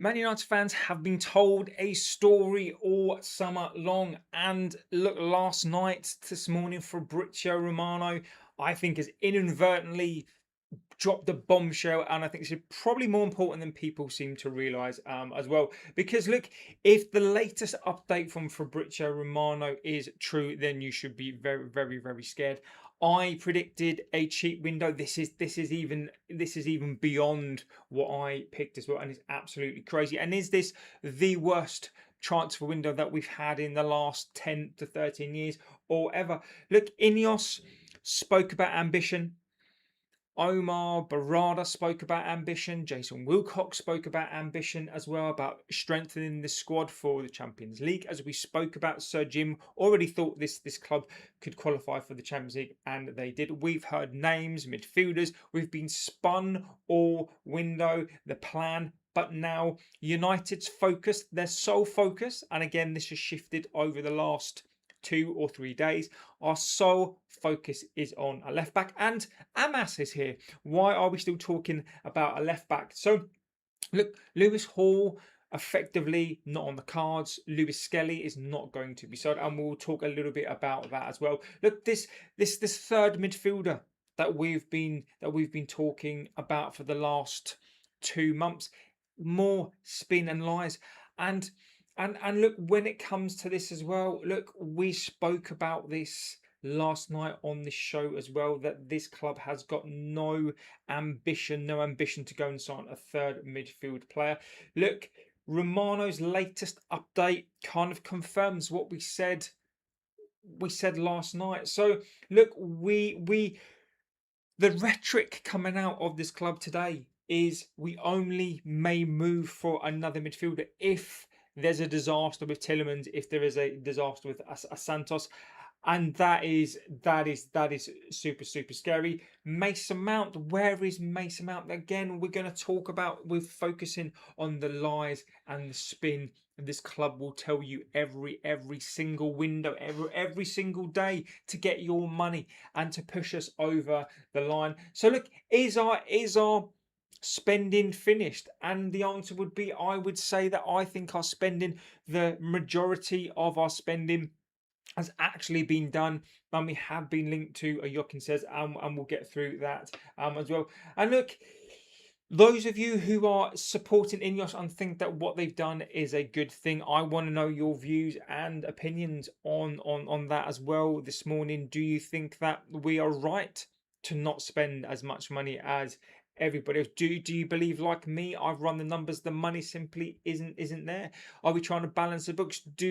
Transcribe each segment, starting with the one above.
Man United fans have been told a story all summer long. And look, last night, this morning, Fabrizio Romano, I think, has inadvertently dropped a bombshell. And I think this is probably more important than people seem to realise as well. Because look, if the latest update from Fabrizio Romano is true, then you should be very, very, very scared. I predicted a cheap window. This is even beyond what I picked as well, and it's absolutely crazy. And is this the worst transfer window that we've had in the last 10 to 13 years or ever? Look, INEOS spoke about ambition. Omar Barada spoke about ambition. Jason Wilcox spoke about ambition as well, about strengthening the squad for the Champions League. As we spoke about, Sir Jim already thought this club could qualify for the Champions League, and they did. We've heard names, midfielders. We've been spun all window, the plan. But now United's focus, their sole focus, and again, this has shifted over the last 2 or 3 days. Our sole focus is on a left back, and Amas is here. Why are we still talking about a left back? So, look, Lewis Hall effectively not on the cards. Lewis-Skelly is not going to be sold, and we'll talk a little bit about that as well. Look, this third midfielder that we've been talking about for the last 2 months, more spin and lies, and look, when it comes to this as well, look, we spoke about this last night on this show as well, that this club has got no ambition to go and sign a third midfield player. Look, Romano's latest update kind of confirms what we said last night. So look, the rhetoric coming out of this club today is we only may move for another midfielder if there's a disaster with Tielemans, if there is a disaster with a Santos, and that is super scary. Mason Mount, where is Mason Mount? Again, we're going to talk about, we're focusing on the lies and the spin. This club will tell you every single window, every single day, to get your money and to push us over the line. So look, is our spending finished? And the answer would be, I would say that I think our spending, the majority of our spending, has actually been done, and we have been linked to a Jokin says, and we'll get through that as well. And look, those of you who are supporting INEOS and think that what they've done is a good thing, I want to know your views and opinions on that as well this morning. Do you think that we are right to not spend as much money as everybody else? Do you believe, like me, I've run the numbers, the money simply isn't there? Are we trying to balance the books? Do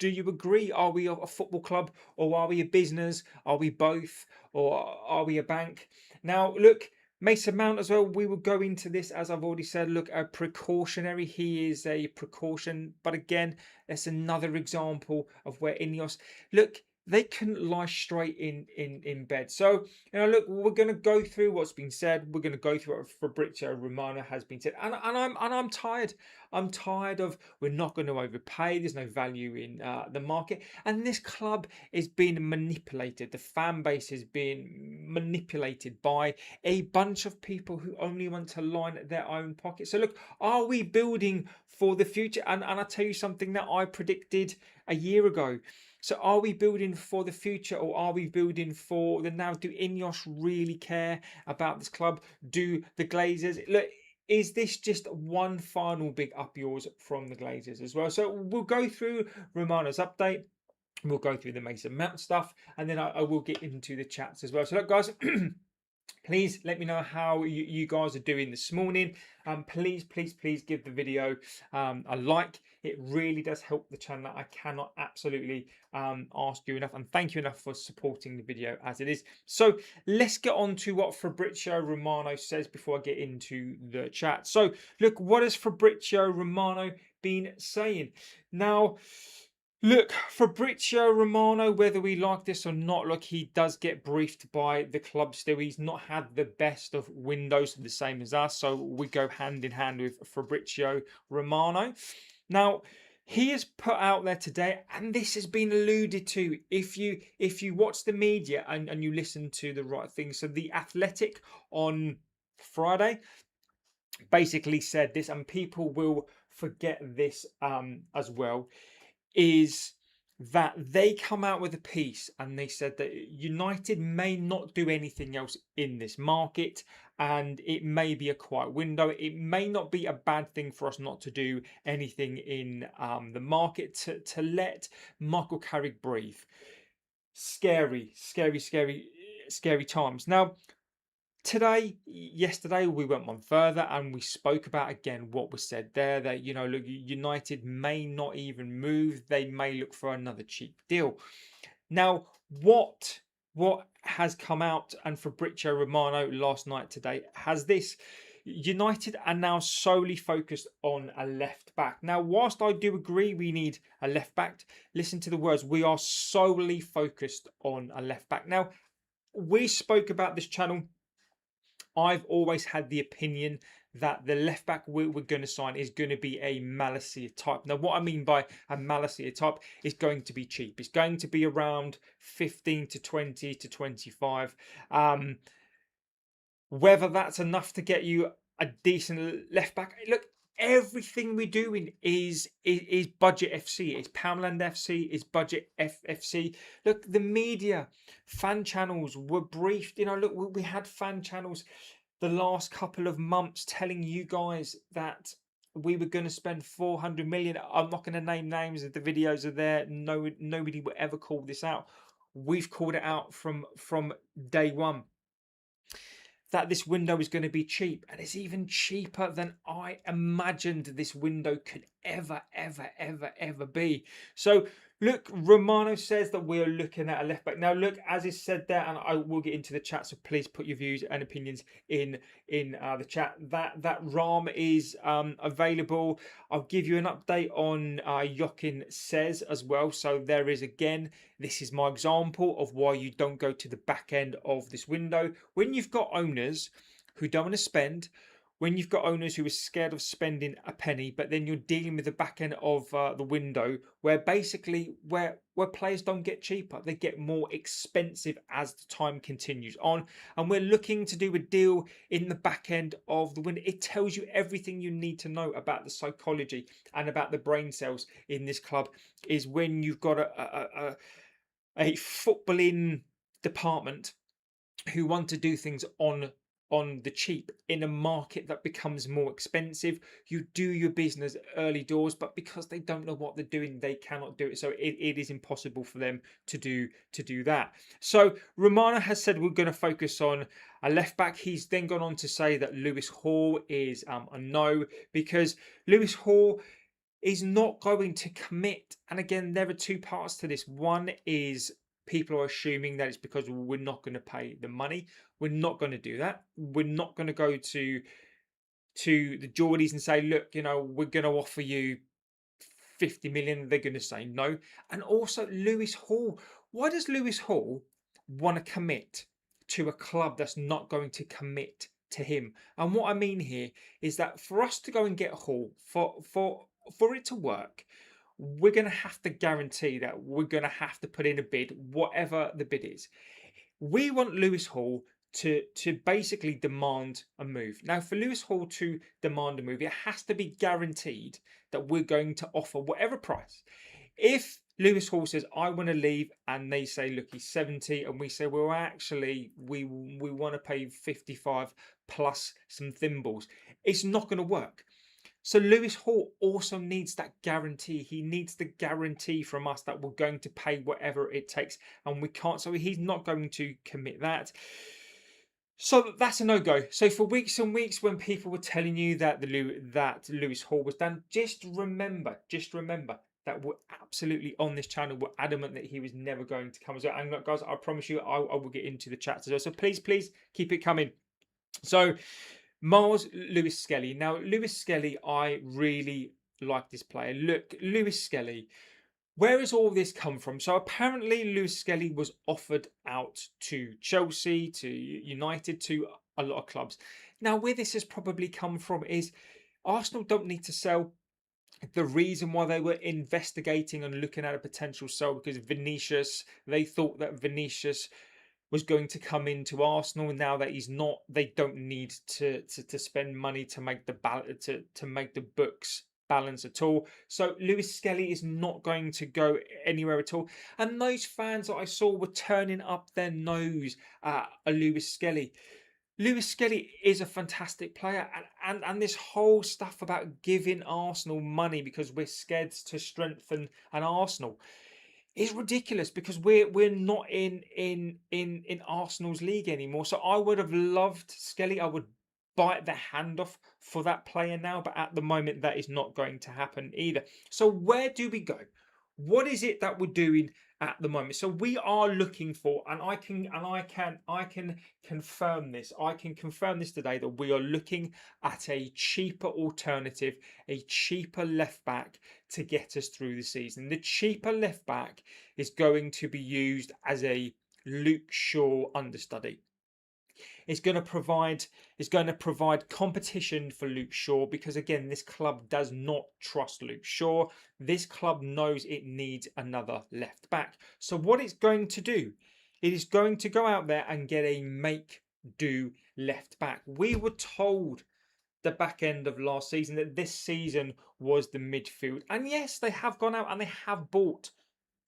you agree? Are we a football club, or are we a business? Are we both, or are we a bank? Now look, Mason Mount as well, we will go into this, as I've already said. Look, a precautionary, he is a precaution, but again, that's another example of where INEOS, look, they couldn't lie straight in bed. So, look, we're going to go through what's been said. We're going to go through what Fabrizio Romano has been said, and I'm tired. I'm tired of, we're not going to overpay. There's no value in the market, and this club is being manipulated. The fan base is being manipulated by a bunch of people who only want to line their own pockets. So, look, are we building for the future? And I tell you something that I predicted a year ago. So are we building for the future, or are we building for the now? Do INEOS really care about this club? Do the Glazers? Look, is this just one final big up yours from the Glazers as well? So we'll go through Romano's update. We'll go through the Mason Mount stuff, and then I will get into the chats as well. So look, guys, please let me know how you guys are doing this morning. Please give the video a like. It really does help the channel. I cannot absolutely ask you enough, and thank you enough for supporting the video as it is. So let's get on to what Fabrizio Romano says before I get into the chat. So look, what has Fabrizio Romano been saying? Now, look, Fabrizio Romano, whether we like this or not, look, he does get briefed by the club still. He's not had the best of windows, the same as us, so we go hand in hand with Fabrizio Romano. Now, he has put out there today, and this has been alluded to, if you watch the media and you listen to the right things. So The Athletic on Friday basically said this, and people will forget this as well, is that they come out with a piece and they said that United may not do anything else in this market, and it may be a quiet window. It may not be a bad thing for us not to do anything in the market, to let Michael Carrick breathe. Scary, scary, scary, scary times. Now, yesterday, we went one further and we spoke about again what was said there, that, you know, look, United may not even move. They may look for another cheap deal. Now, what has come out, and Fabrizio Romano last night, today, has this: United are now solely focused on a left back. Now, whilst I do agree we need a left back, listen to the words: we are solely focused on a left back. Now, we spoke about this channel. I've always had the opinion that the left back we're going to sign is going to be a Malaysia type. Now, what I mean by a Malaysia type is going to be cheap. It's going to be around 15 to 20 to 25. Whether that's enough to get you a decent left back, look, everything we're doing is budget FC, it's Poundland FC, it's budget FC. Look, the media, fan channels were briefed. You know, look, we had fan channels the last couple of months telling you guys that we were going to spend 400 million. I'm not going to name names, the videos are there. No, nobody will ever call this out. We've called it out from day one, that this window is going to be cheap, and it's even cheaper than I imagined this window could ever be. So look, Romano says that we're looking at a left back. Now, look, as is said there, and I will get into the chat, so please put your views and opinions in the chat. That RAM is available. I'll give you an update on Jokin says as well. So there is, again, this is my example of why you don't go to the back end of this window. When you've got owners who don't want to spend, when you've got owners who are scared of spending a penny, but then you're dealing with the back end of the window, where basically where players don't get cheaper, they get more expensive as the time continues on. And we're looking to do a deal in the back end of the window. It tells you everything you need to know about the psychology and about the brain cells in this club, is when you've got a footballing department who want to do things on the cheap in a market that becomes more expensive. You do your business early doors, but because they don't know what they're doing, they cannot do it. So it is impossible for them to do that. So Romano has said we're going to focus on a left back. He's then gone on to say that Lewis Hall is a no, because Lewis Hall is not going to commit. And again, there are two parts to this. One is people are assuming that it's because we're not going to pay the money. We're not going to do that. We're not going to go to the Geordies and say, look, you know, we're going to offer you 50 million. They're going to say no. And also Lewis Hall. Why does Lewis Hall want to commit to a club that's not going to commit to him? And what I mean here is that for us to go and get Hall, for it to work, we're going to have to guarantee that we're going to have to put in a bid, whatever the bid is. We want Lewis Hall to basically demand a move. Now, for Lewis Hall to demand a move, it has to be guaranteed that we're going to offer whatever price. If Lewis Hall says, I want to leave, and they say, look, he's 70, and we say, well, actually, we want to pay 55 plus some thimbles, it's not going to work. So Lewis Hall also needs that guarantee. He needs the guarantee from us that we're going to pay whatever it takes, and we can't. So he's not going to commit that. So that's a no-go. So for weeks and weeks, when people were telling you that Lewis Hall was done, just remember that we're absolutely on this channel. We're adamant that he was never going to come as well. And guys, I promise you, I will get into the chat as well. So please keep it coming. So Myles, Lewis-Skelly. Now, Lewis-Skelly, I really like this player. Look, Lewis-Skelly, where has all this come from? So apparently Lewis-Skelly was offered out to Chelsea, to United, to a lot of clubs. Now, where this has probably come from is Arsenal don't need to sell. The reason why they were investigating and looking at a potential sell, because Vinicius, they thought that Vinicius was going to come into Arsenal. Now that he's not, they don't need to spend money to make to make the books balance at all. So Lewis-Skelly is not going to go anywhere at all. And those fans that I saw were turning up their nose at a Lewis-Skelly. Lewis-Skelly is a fantastic player, and this whole stuff about giving Arsenal money because we're scared to strengthen an Arsenal is ridiculous, because we're not in Arsenal's league anymore. So I would have loved Skelly. I would bite the hand off for that player now, but at the moment that is not going to happen either. So where do we go? What is it that we're doing at the moment? So we are looking for, and I can confirm this. I can confirm this today, that we are looking at a cheaper alternative, a cheaper left back to get us through the season. The cheaper left back is going to be used as a Luke Shaw understudy. It's going to provide competition for Luke Shaw, because again, this club does not trust Luke Shaw. This club knows it needs another left back. So what it's going to do, it is going to go out there and get a make do left back. We were told the back end of last season that this season was the midfield, and yes, they have gone out and they have bought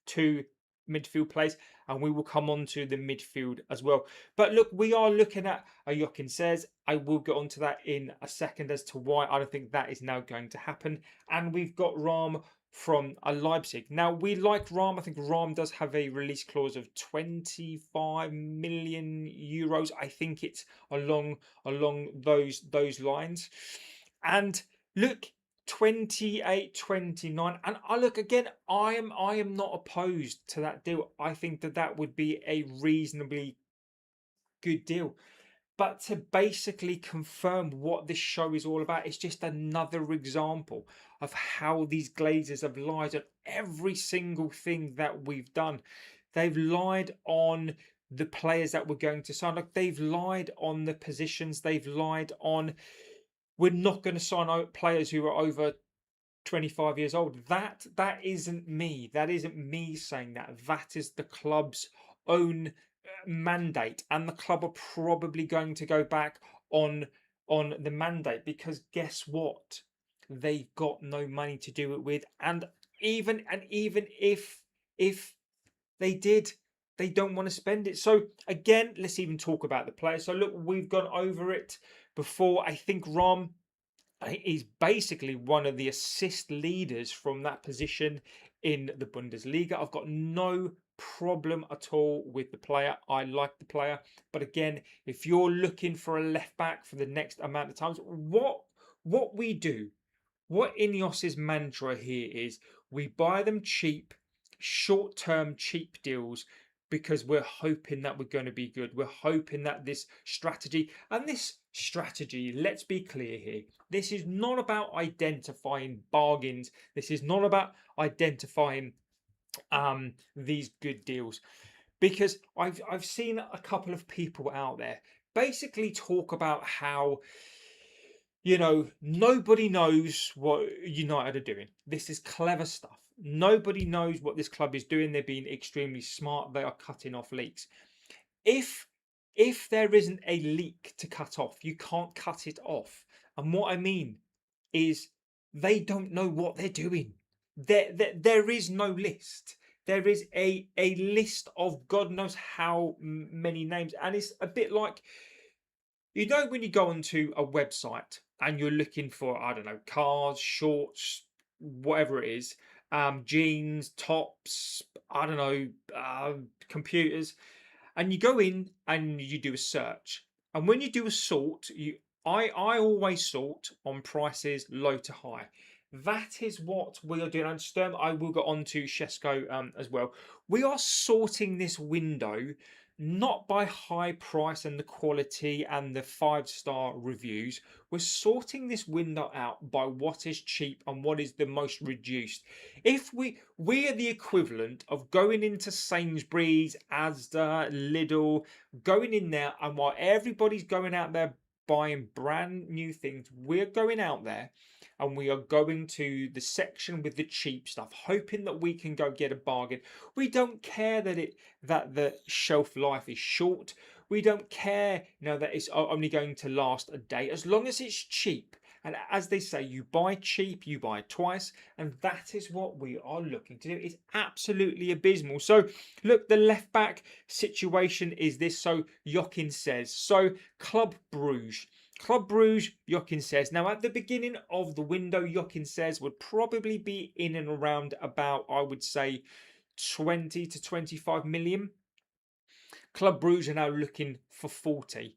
two midfield players, and we will come on to the midfield as well. But look, we are looking at a Joachim says. I will get onto that in a second as to why I don't think that is now going to happen. And we've got Ram from Leipzig. Now, we like Ram. I think Ram does have a release clause of 25 million euros. I think it's along those lines. And look, 28, 29, and I look again, I am not opposed to that deal. I think that would be a reasonably good deal. But to basically confirm what this show is all about, it's just another example of how these Glazers have lied on every single thing that we've done. They've lied on the players that we're going to sign. Like, they've lied on the positions. They've lied on, we're not going to sign out players who are over 25 years old. That isn't me. That isn't me saying that. That is the club's own mandate, and the club are probably going to go back on the mandate, because guess what? They've got no money to do it with, and even if they did, they don't want to spend it. So again, let's even talk about the players. So look, we've gone over it before. I think Rom is basically one of the assist leaders from that position in the Bundesliga. I've got no problem at all with the player. I like the player. But again, if you're looking for a left back for the next amount of times, what we do, what INEOS's mantra here is, we buy them cheap, short-term cheap deals, because we're hoping that we're going to be good. We're hoping that this strategy, let's be clear here, this is not about identifying bargains. This is not about identifying these good deals, because I've seen a couple of people out there basically talk about how, you know, nobody knows what United are doing. This is clever stuff. Nobody knows what this club is doing. They're being extremely smart. They are cutting off leaks. If there isn't a leak to cut off, you can't cut it off. And what I mean is, they don't know what they're doing. There is no list. There is a list of God knows how many names. And it's a bit like, you know, when you go onto a website and you're looking for, I don't know, cars, shorts, whatever it is, jeans, tops, I don't know, computers, and you go in and you do a search. And when you do a sort, I always sort on prices low to high. That is what we are doing. And Sturm, I will go on to Shesko as well. We are sorting this window not by high price and the quality and the 5-star reviews. We're sorting this window out by what is cheap and what is the most reduced. If we are the equivalent of going into Sainsbury's, Asda, Lidl, going in there, and while everybody's going out there buying brand new things, we're going out there and we are going to the section with the cheap stuff, hoping that we can go get a bargain. We don't care that the shelf life is short. We don't care, that it's only going to last a day, as long as it's cheap. And as they say, you buy cheap, you buy twice, and that is what we are looking to do. It's absolutely abysmal. So, look, the left back situation is this. So, Jokin says, so Club Bruges. Club Bruges, Jokin says. Now, at the beginning of the window, Jokin says would probably be in and around about, I would say, 20 to 25 million. Club Bruges are now looking for 40.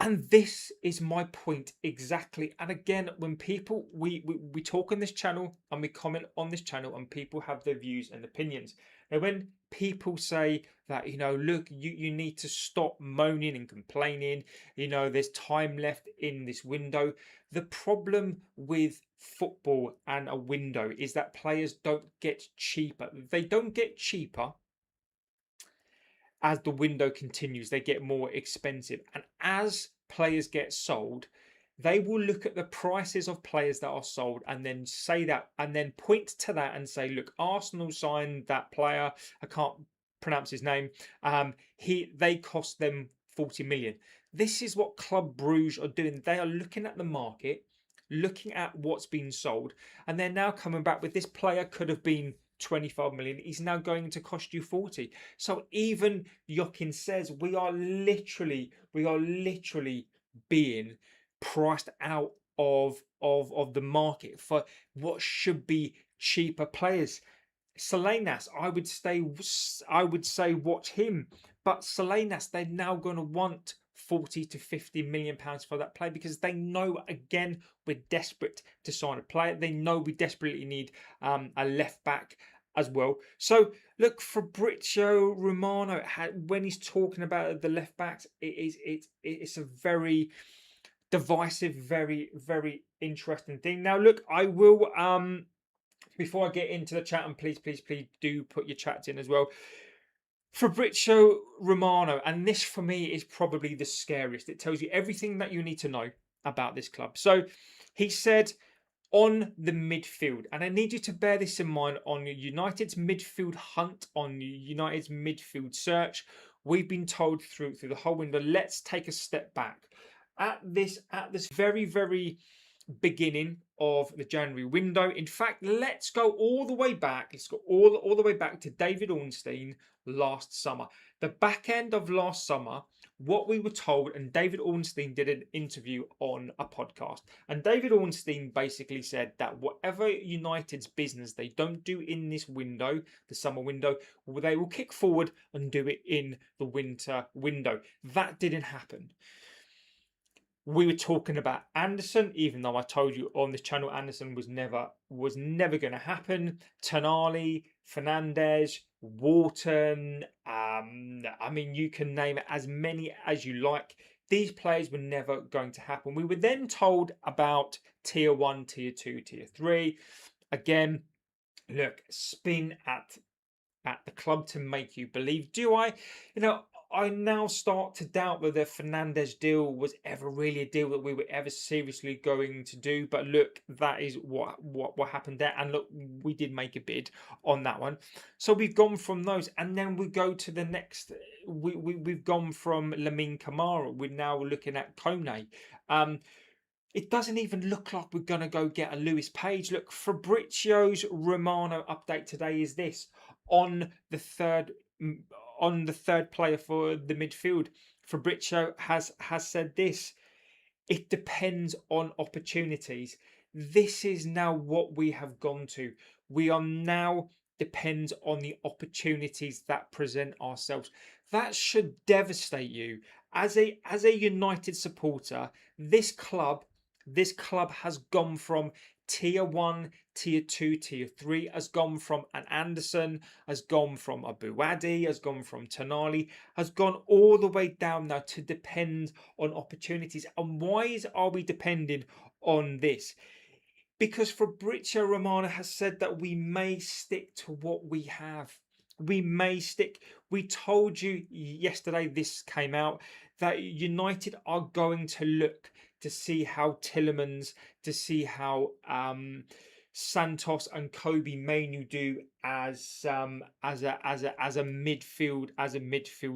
And this is my point exactly. And again, when people, we talk on this channel and we comment on this channel, and people have their views and opinions. Now, when people say that, look, you need to stop moaning and complaining, there's time left in this window. The problem with football and a window is that players don't get cheaper. They don't get cheaper. As the window continues, they get more expensive. And as players get sold, they will look at the prices of players that are sold and then say that, and then point to that and say, look, Arsenal signed that player. I can't pronounce his name. They cost them 40 million. This is what Club Bruges are doing. They are looking at the market, looking at what's been sold, and they're now coming back with this player could have been 25 million. He's now going to cost you 40. So even Jokin says we are literally being priced out of the market for what should be cheaper players. Salinas, I would say watch him, but Salinas, they're now going to want 40 to 50 million pounds for that player, because they know, again, we're desperate to sign a player. They know we desperately need a left back as well. So look, Fabrizio Romano, when he's talking about the left backs, it's a very divisive, very, very interesting thing. Now look, I will before I get into the chat, and please do put your chats in as well. Fabrizio Romano, and this for me is probably the scariest. It tells you everything that you need to know about this club. So he said on the midfield, and I need you to bear this in mind on United's midfield hunt, on United's midfield search. We've been told through the whole window, let's take a step back. At this very, very beginning of the January window. In fact, let's go all the way back. Let's go all the way back to David Ornstein last summer. The back end of last summer, what we were told, and David Ornstein did an interview on a podcast, and David Ornstein basically said that whatever United's business they don't do in this window, the summer window, they will kick forward and do it in the winter window. That didn't happen. We were talking about Anderson, even though I told you on this channel Anderson was never going to happen. Tonali, Fernandez, Wharton, I mean, you can name it, as many as you like. These players were never going to happen. We were then told about tier 1, tier 2, tier 3. Again, look, spin at the club to make you believe. Do I? I now start to doubt that the Fernandez deal was ever really a deal that we were ever seriously going to do. But look, that is what happened there. And look, we did make a bid on that one. So we've gone from those, and then we go to the next. We've gone from Lamine Camara. We're now looking at Kone. It doesn't even look like we're going to go get a Lewis Page. Look, Fabrizio's Romano update today is this. On the third player for the midfield, Fabrizio has said this: it depends on opportunities. This is now what we have gone to. We are now depends on the opportunities that present ourselves. That should devastate you as a United supporter. This club has gone from tier 1, tier 2, tier 3, has gone from an Anderson, has gone from a Buadi, has gone from Tonali, has gone all the way down now to depend on opportunities. And why are we depending on this? Because Fabrizio Romano has said that we may stick to what we have. We may stick. We told you yesterday, this came out, that United are going to look to see how Tielemans, to see how Santos and Kobe Mainoo do as a midfield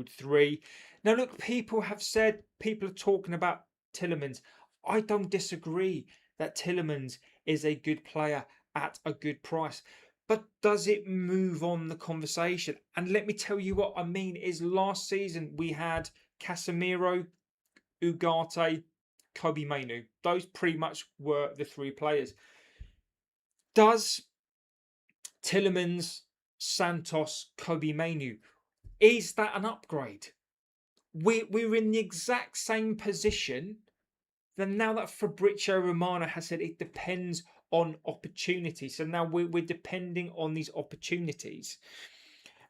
three. Now look, people have said, people are talking about Tielemans. I don't disagree that Tielemans is a good player at a good price. But does it move on the conversation? And let me tell you what I mean is last season we had Casemiro, Ugarte, Kobe Mainoo. Those pretty much were the three players. Does Tielemans, Santos, Kobe Mainoo, is that an upgrade? We're in the exact same position. Then now that Fabrizio Romano has said it depends on opportunity. So now we're depending on these opportunities.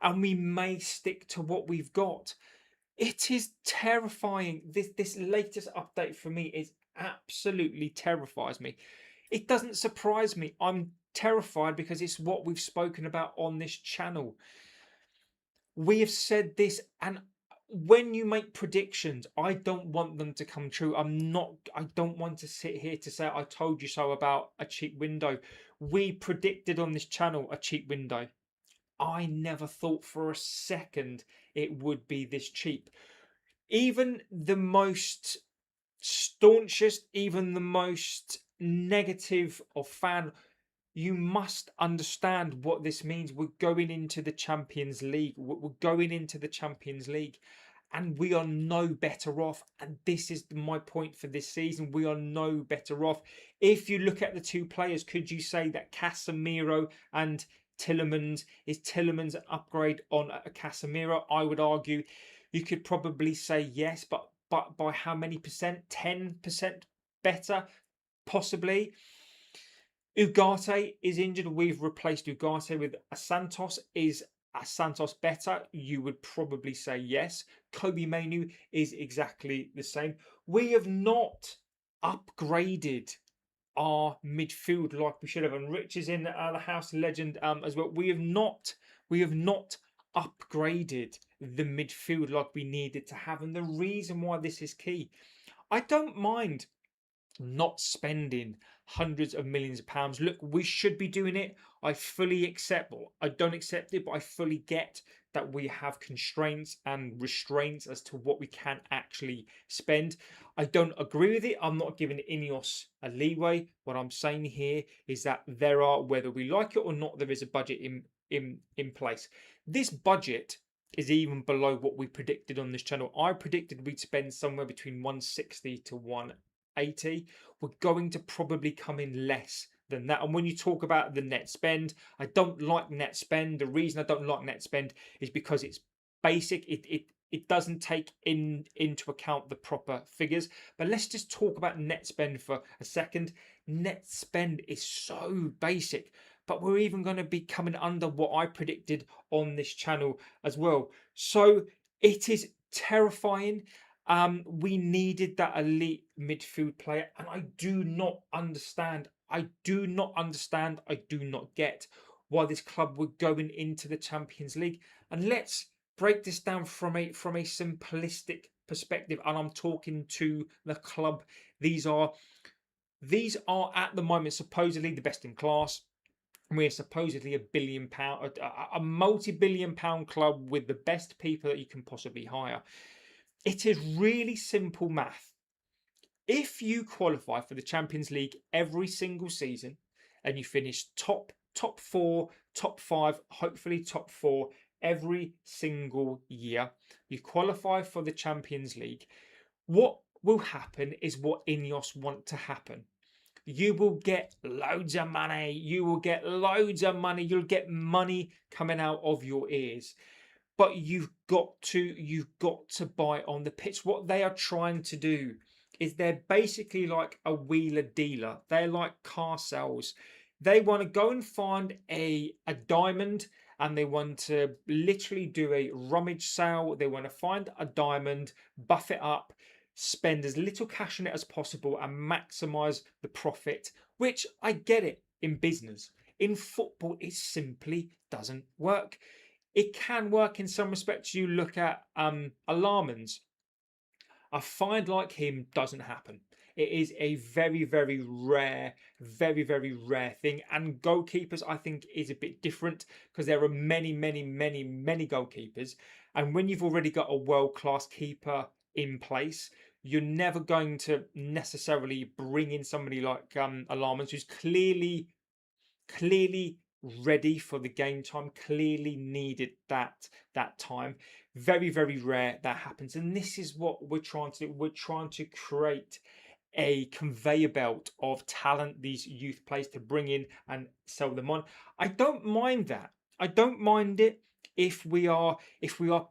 And we may stick to what we've got. It is terrifying. This latest update for me is absolutely terrifies me. It doesn't surprise me. I'm terrified because it's what we've spoken about on this channel. We have said this, and when you make predictions, I don't want them to come true. I don't want to sit here to say I told you so about a cheap window. We predicted on this channel a cheap window. I never thought for a second it would be this cheap. Even the most staunchest, even the most negative of fan, you must understand what this means. We're going into the Champions League. We're going into the Champions League. And we are no better off. And this is my point for this season. We are no better off. If you look at the two players, could you say that Casemiro and Tielemans, is Tielemans an upgrade on a Casemiro? I would argue you could probably say yes, but by how many percent? 10% better, possibly. Ugarte is injured. We've replaced Ugarte with a Santos. Is a Santos better? You would probably say yes. Kobe Mainoo is exactly the same. We have not upgraded our midfield like we should have. And Rich is in the house legend as well. We have not upgraded the midfield like we needed to have. And the reason why this is key, I don't mind not spending hundreds of millions of pounds. Look, we should be doing it. I fully accept, well, I don't accept it, but I fully get that we have constraints and restraints as to what we can actually spend. I don't agree with it. I'm not giving INEOS a leeway. What I'm saying here is that there are, whether we like it or not, there is a budget in place. This budget is even below what we predicted on this channel. I predicted we'd spend somewhere between 160 to 180. We're going to probably come in less than that. And when you talk about the net spend, I don't like net spend. The reason I don't like net spend is because it's basic. It doesn't take into account the proper figures. But let's just talk about net spend for a second. Net spend is so basic, but we're even going to be coming under what I predicted on this channel as well. So it is terrifying. We needed that elite midfield player, and I do not understand. I do not get why this club were going into the Champions League. And let's break this down from a simplistic perspective. And I'm talking to the club. These are at the moment supposedly the best in class. We're supposedly a multi-billion pound club with the best people that you can possibly hire. It is really simple math. If you qualify for the Champions League every single season and you finish top 4, top 5, hopefully top 4 every single year, you qualify for the Champions League, what will happen is what INEOS want to happen. You will get loads of money. You'll get money coming out of your ears. But you've got to buy on the pitch. What they are trying to do is they're basically like a wheeler dealer. They're like car sales. They want to go and find a diamond, and they want to literally do a rummage sale. They want to find a diamond, buff it up, spend as little cash on it as possible, and maximize the profit, which I get it in business. In football, it simply doesn't work. It can work in some respects. You look at Alarmans. A find like him doesn't happen. It is a very, very rare, very, very rare thing. And goalkeepers, I think, is a bit different because there are many, many, many, many goalkeepers. And when you've already got a world-class keeper in place, you're never going to necessarily bring in somebody like Alarmans, who's clearly ready for the game time, clearly needed that time. Very, very rare that happens, and this is what we're trying to do. We're trying to create a conveyor belt of talent, these youth players, to bring in and sell them on. I don't mind that. I don't mind it if we are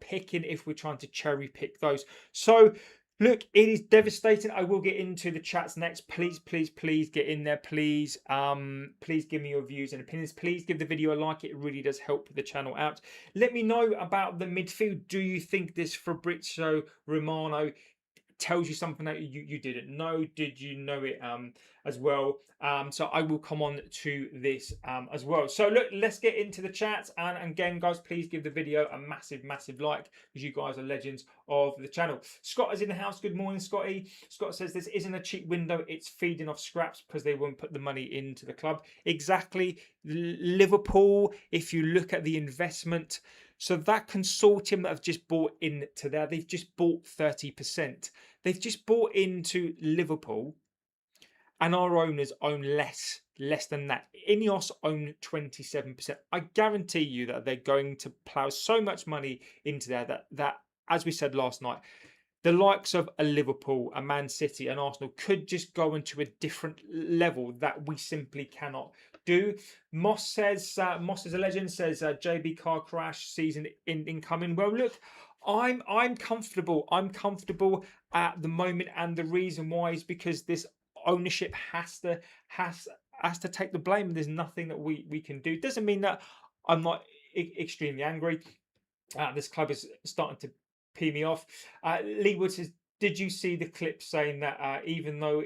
picking, if we're trying to cherry pick those. So look, it is devastating. I will get into the chats next. Please, please, please get in there. Please, please give me your views and opinions. Please give the video a like. It really does help the channel out. Let me know about the midfield. Do you think this Fabrizio Romano tells you something that you didn't know? Did you know it as well? So I will come on to this as well. So look, let's get into the chat. And again, guys, please give the video a massive, massive like, because you guys are legends of the channel. Scott is in the house. Good morning, Scotty. Scott says this isn't a cheap window. It's feeding off scraps because they won't put the money into the club. Exactly. Liverpool, if you look at the investment, so that consortium that have just bought into there, they've just bought 30%. They've just bought into Liverpool, and our owners own less than that. INEOS own 27%. I guarantee you that they're going to plough so much money into there that, as we said last night, the likes of a Liverpool, a Man City, and Arsenal could just go into a different level that we simply cannot do. Moss says, Moss is a legend, says JB car crash season incoming. Well, look, I'm comfortable. I'm comfortable at the moment, and the reason why is because this ownership has to take the blame. There's nothing that we can do. Doesn't mean that I'm not extremely angry. This club is starting to pee me off. Lee Wood says, did you see the clip saying that even though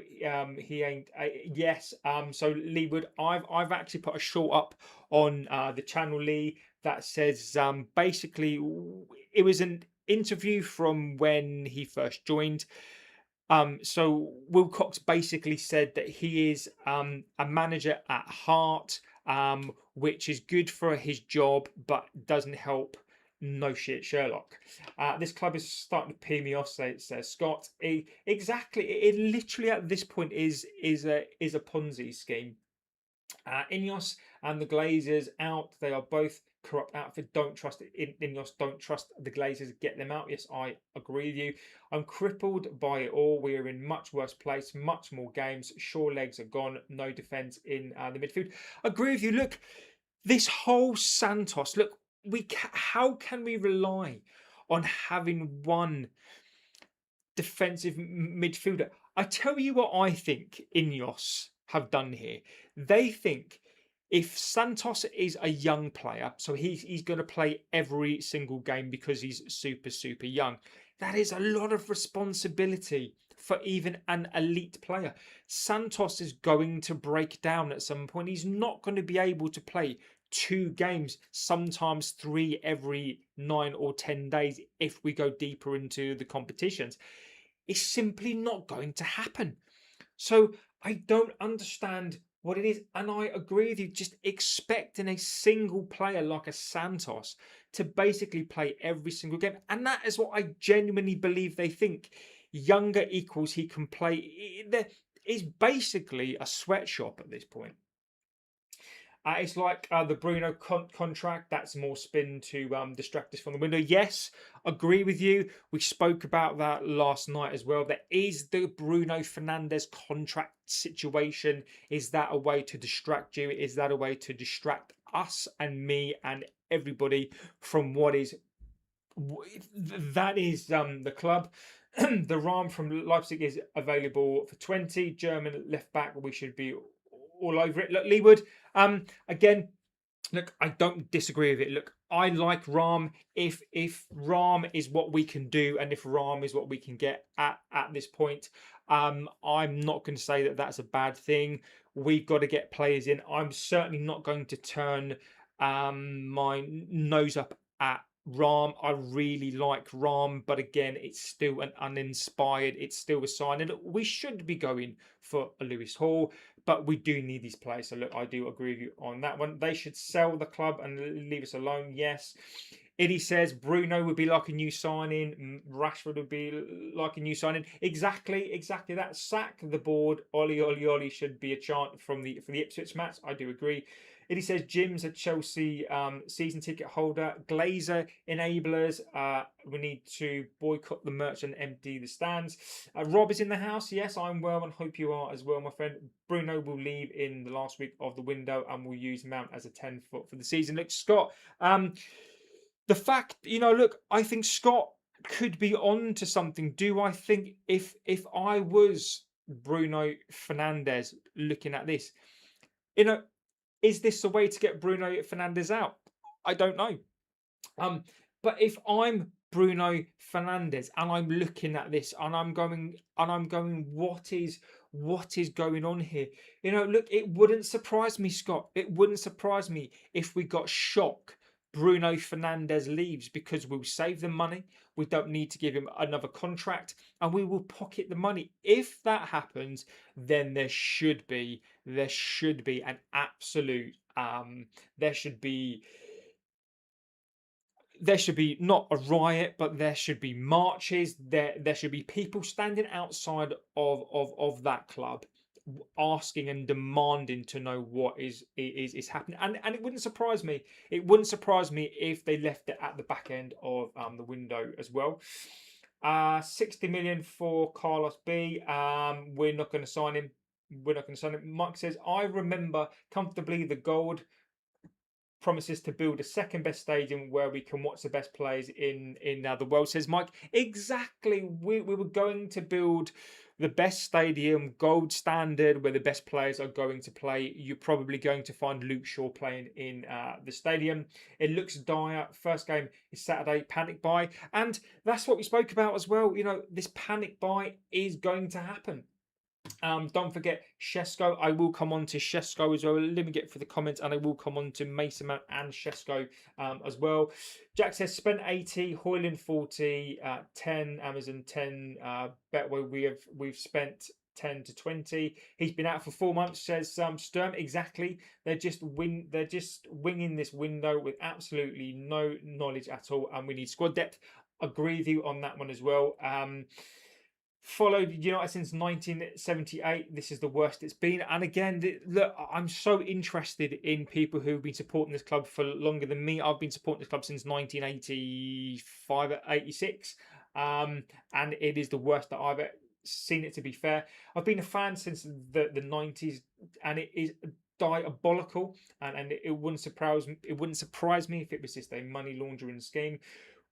he ain't yes? So Lee Wood, I've actually put a short up on the channel, Lee, that says basically it was an interview from when he first joined. So Wilcox basically said that he is a manager at heart, which is good for his job, but doesn't help. No shit, Sherlock. This club is starting to pee me off, says Scott. Exactly. It literally at this point is a Ponzi scheme. INEOS and the Glazers out. They are both corrupt outfit. Don't trust INEOS. Don't trust the Glazers. Get them out. Yes, I agree with you. I'm crippled by it all. We are in much worse place. Much more games. Sure legs are gone. No defence in the midfield. Agree with you. Look, this whole Santos. Look, how can we rely on having one defensive midfielder? I tell you what I think INEOS have done here. They think if Santos is a young player, so he's going to play every single game because he's super, super young. That is a lot of responsibility for even an elite player. Santos is going to break down at some point. He's not going to be able to play 2 games, sometimes 3 every 9 or 10 days if we go deeper into the competitions. It's simply not going to happen. So I don't understand what it is. And I agree with you, just expecting a single player like a Santos to basically play every single game. And that is what I genuinely believe they think. Younger equals he can play. There is basically a sweatshop at this point. It's like the Bruno contract. That's more spin to distract us from the window. Yes, agree with you. We spoke about that last night as well. There is the Bruno Fernandes contract situation. Is that a way to distract you? Is that a way to distract us and me and everybody from what is that is the club? The Ram from Leipzig is available for 20. German left back. We should be all over it. Look, Leewood, again, look, I don't disagree with it. Look, I like Ram. If Ram is what we can do, and if Ram is what we can get at this point, I'm not going to say that that's a bad thing. We've got to get players in. I'm certainly not going to turn my nose up at Ram, I really like Ram, but again, it's still an uninspired. It's still a sign, and we should be going for a Lewis Hall, but we do need these players. So look, I do agree with you on that one. They should sell the club and leave us alone. Yes. Eddie says Bruno would be like a new signing. Rashford would be like a new signing. Exactly that. Sack the board. Oli should be a chant from the for the Ipswich match. I do agree. Eddie says Jim's a Chelsea season ticket holder. Glazer enablers. We need to boycott the merch and empty the stands. Rob is in the house. Yes, I'm well and hope you are as well, my friend. Bruno will leave in the last week of the window and will use Mount as a 10-foot for the season. Look, Scott, the fact, look, I think Scott could be on to something. Do I think if I was Bruno Fernandes looking at this, is this the way to get Bruno Fernandes out? I don't know. But if I'm Bruno Fernandes and I'm looking at this and I'm going, what is going on here? Look, it wouldn't surprise me, Scott. It wouldn't surprise me if we got shock. Bruno Fernandes leaves because we'll save the money. We don't need to give him another contract and we will pocket the money. If that happens, then there should be an absolute there should be not a riot, but there should be marches. There should be people standing outside of that club asking and demanding to know what is happening, and it wouldn't surprise me. It wouldn't surprise me if they left it at the back end of the window as well. 60 million for Carlos B. We're not going to sign him. Mike says, I remember comfortably the gold promises to build a second best stadium where we can watch the best players in the world, says Mike. Exactly. We were going to build the best stadium, gold standard, where the best players are going to play. You're probably going to find Luke Shaw playing in the stadium. It looks dire. First game is Saturday, panic buy. And that's what we spoke about as well. This panic buy is going to happen. Don't forget Shesko. I will come on to Shesko as well. Let me get through the comments and I will come on to Mason Mount and Shesko as well. Jack says spent 80, Hoyland 40, 10, Amazon 10, Betway we've spent 10 to 20. He's been out for 4 months, says Sturm. Exactly. They're just winging this window with absolutely no knowledge at all, and we need squad depth. Agree with you on that one as well. Followed United since 1978. This is the worst it's been. And again, look, I'm so interested in people who've been supporting this club for longer than me. I've been supporting this club since 1985, 86. And it is the worst that I've seen it, to be fair. I've been a fan since the 90s, and it is diabolical. And it wouldn't surprise me if it was just a money laundering scheme.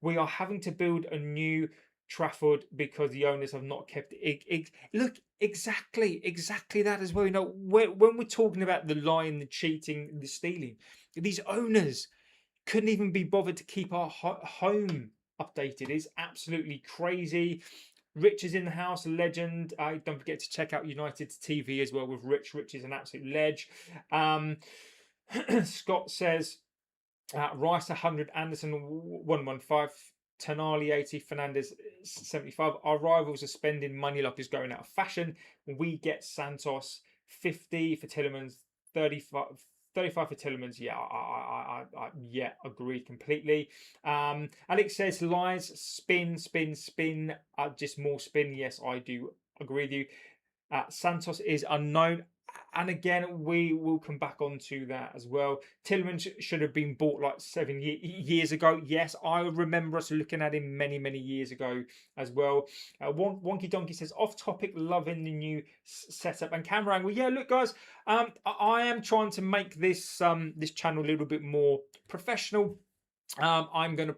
We are having to build a new Trafford because the owners have not kept it. Look, exactly that as well. When we're talking about the lying, the cheating, the stealing, these owners couldn't even be bothered to keep our home updated. It's absolutely crazy. Rich is in the house, a legend. Don't forget to check out United's TV as well with Rich. Rich is an absolute ledge. Scott says Rice 100, Anderson 115. Tonali 80, Fernandes 75. Our rivals are spending money like it's going out of fashion. We get Santos 50 for Tielemans, 35 for Tielemans. Yeah, I agreed completely. Alex says lies, spin, just more spin. Yes, I do agree with you. Santos is unknown. And again, we will come back onto that as well. Tielemans should have been bought like 7 years ago. Yes, I remember us looking at him many years ago as well. Wonky Donkey says, off topic, loving the new setup and camera angle. Yeah, look, guys, I am trying to make this this channel a little bit more professional. I'm going to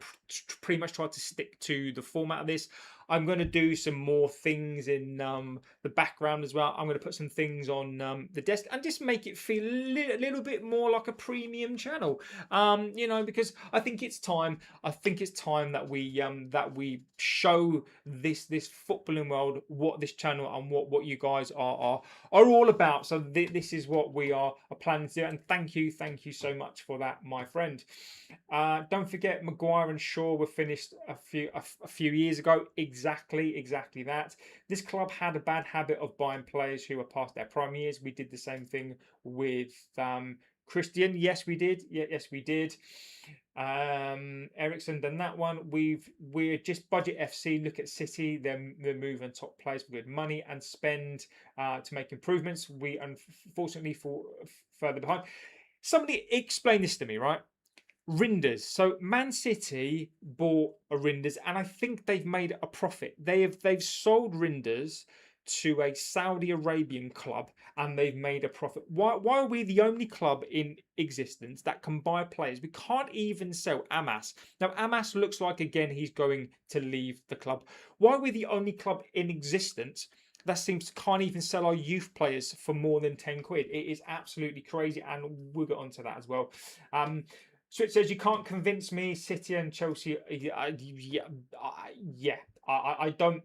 pretty much try to stick to the format of this. I'm going to do some more things in the background as well. I'm going to put some things on the desk and just make it feel a little bit more like a premium channel. You know, because I think it's time. I think it's time that we show this footballing world what this channel and what you guys are all about. So this is what we are planning to do, and thank you so much for that, my friend. Don't forget, Maguire and Shaw were finished a few years ago. Exactly that. This club had a bad habit of buying players who were past their prime years. We did the same thing with Christian. Yes, we did. Yes, we did. Ericsson done that one. We're just budget FC. Look at City. They're moving top players for good money and spend to make improvements. We unfortunately fall further behind. Somebody explain this to me, right? Rinders. So Man City bought a Rinders, and I think they've made a profit. They've sold Rinders to a Saudi Arabian club, and they've made a profit. Why are we the only club in existence that can buy players? We can't even sell Amas. Now Amas looks like again he's going to leave the club. Why are we the only club in existence that seems to can't even sell our youth players for more than 10 quid? It is absolutely crazy, and we'll get onto that as well. So it says you can't convince me. City and Chelsea. I don't.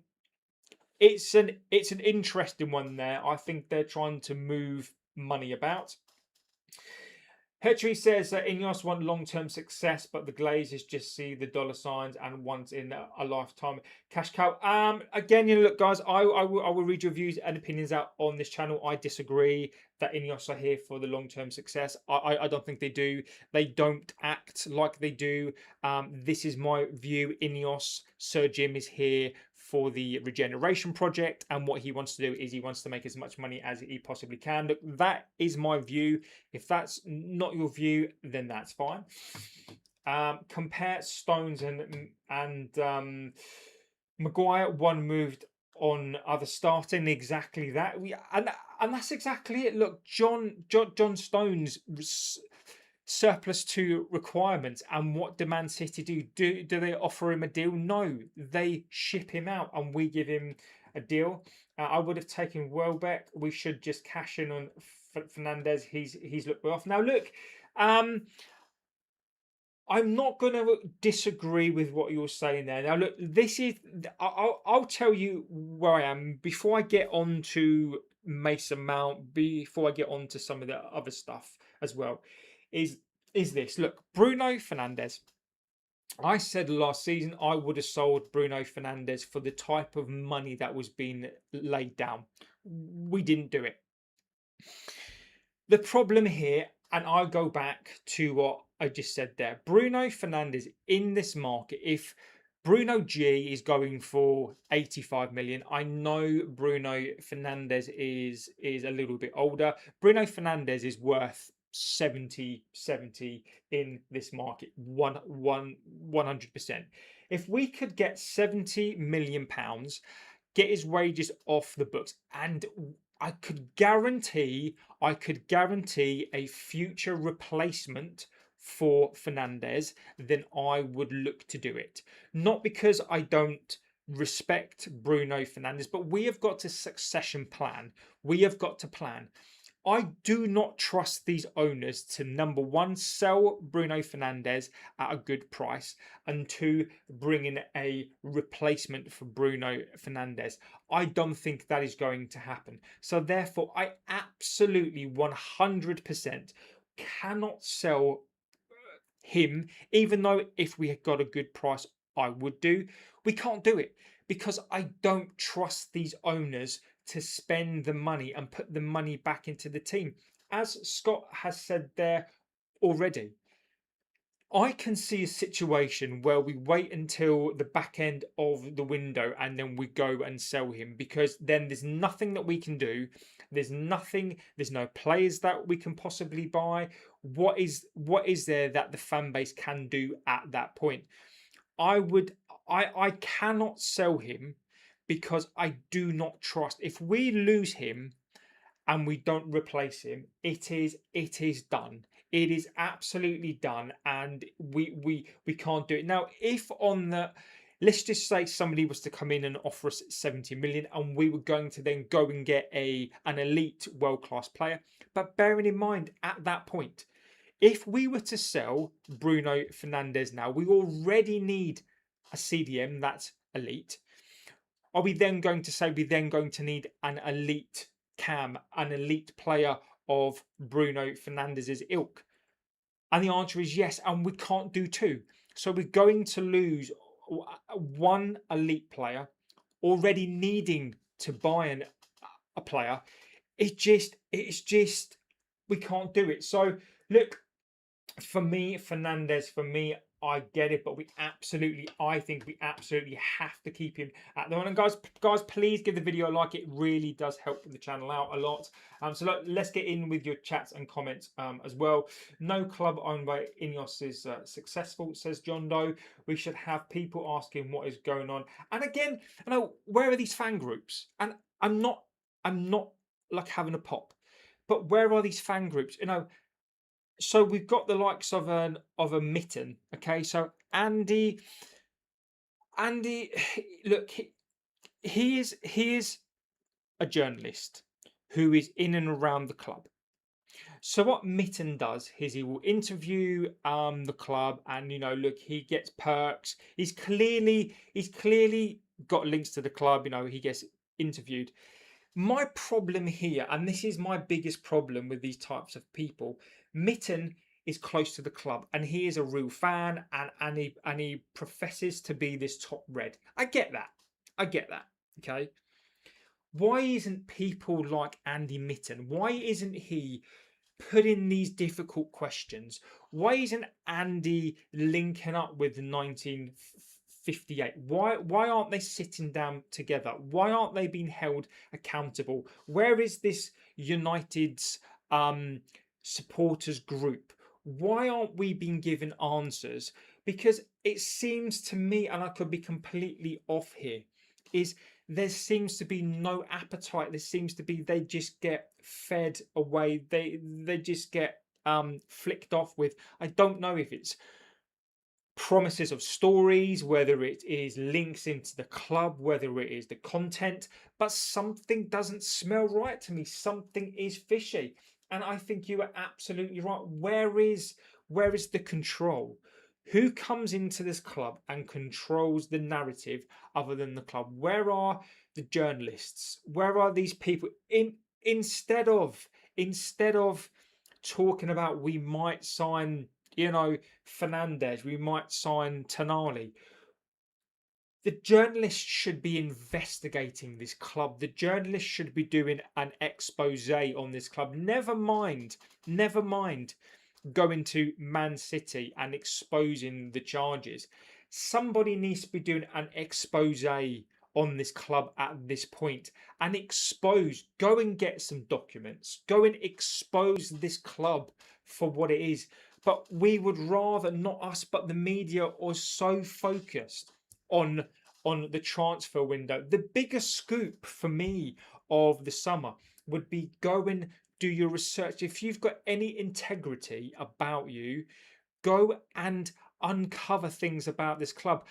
It's an interesting one there. I think they're trying to move money about. Petri says that INEOS want long-term success, but the Glazers just see the dollar signs and once in a lifetime cash cow. Again, you know, look, guys, I will read your views and opinions out on this channel. I disagree that INEOS are here for the long-term success. I don't think they do. They don't act like they do. This is my view. INEOS, Sir Jim is here for the regeneration project, and what he wants to do is he wants to make as much money as he possibly can. Look, that is my view. If that's not your view, then that's fine. Compare Stones and Maguire. One moved on, other starting. Exactly that. And that's exactly it. Look, John Stones surplus to requirements, and what do Man City do? Do they offer him a deal? No, they ship him out, and we give him a deal. I would have taken Welbeck. We should just cash in on Fernandez. He's looked off. Now look, I'm not going to disagree with what you're saying there. Now look, this is I'll tell you where I am before I get on to Mason Mount, before I get on to some of the other stuff as well. Is this, look, Bruno Fernandes. I said last season I would have sold Bruno Fernandes for the type of money that was being laid down. We didn't do it. The problem here, and I go back to what I just said there, Bruno Fernandes in this market, if Bruno G is going for 85 million. I know Bruno Fernandes is a little bit older. Bruno Fernandes is worth 70 in this market, 100%. If we could get 70 million pounds, get his wages off the books, and I could guarantee a future replacement for Fernandes, then I would look to do it. Not because I don't respect Bruno Fernandes, but we have got to succession plan. We have got to plan. I do not trust these owners to, number one, sell Bruno Fernandes at a good price, and two, bring in a replacement for Bruno Fernandes. I don't think that is going to happen. So therefore, I absolutely 100% cannot sell him, even though if we had got a good price, I would do. We can't do it because I don't trust these owners to spend the money and put the money back into the team. As Scott has said there already, I can see a situation where we wait until the back end of the window and then we go and sell him, because then there's nothing that we can do. There's no players that we can possibly buy. What is there that the fan base can do at that point? I cannot sell him because I do not trust. If we lose him and we don't replace him, it is done. It is absolutely done, and we can't do it. Now, if on the let's just say somebody was to come in and offer us 70 million, and we were going to then go and get an elite world-class player. But bearing in mind, at that point, if we were to sell Bruno Fernandes now, we already need a CDM that's elite. Are we then going to say we're then going to need an elite cam, an elite player of Bruno Fernandes's ilk? And the answer is yes, and we can't do two. So we're going to lose one elite player, already needing to buy a player. It's just we can't do it. So look, for me, Fernandes, I get it, but I think we absolutely have to keep him at the moment. And guys, please give the video a like. It really does help the channel out a lot. So look, let's get in with your chats and comments as well. No club owned by INEOS is successful, says John Doe. We should have people asking what is going on. And again, where are these fan groups? And I'm not like having a pop, but where are these fan groups? So we've got the likes of a Mitten. Okay, so Andy, look, he is a journalist who is in and around the club. So what Mitten does is he will interview the club, and look, he gets perks. He's clearly got links to the club. He gets interviewed. My problem here, and this is my biggest problem with these types of people, Mitten is close to the club and he is a real fan, and he professes to be this top red. I get that. Okay. Why isn't people like Andy Mitten? Why isn't he putting these difficult questions? Why isn't Andy linking up with 1958? Why aren't they sitting down together? Why aren't they being held accountable? Where is this United's supporters group? Why aren't we being given answers? Because it seems to me, and I could be completely off here, is there seems to be no appetite. There seems to be, they just get fed away. They just get flicked off with, I don't know if it's promises of stories, whether it is links into the club, whether it is the content, but something doesn't smell right to me. Something is fishy. And I think you are absolutely right. Where is the control? Who comes into this club and controls the narrative other than the club? Where are the journalists? Where are these people? Instead of talking about, we might sign, Fernandes, we might sign Tonali. The journalists should be investigating this club. The journalists should be doing an expose on this club. Never mind going to Man City and exposing the charges. Somebody needs to be doing an expose on this club at this point, and go and get some documents, go and expose this club for what it is. But we would rather, not us, but the media are so focused on the transfer window. The biggest scoop for me of the summer would be go and do your research. If you've got any integrity about you, go and uncover things about this club.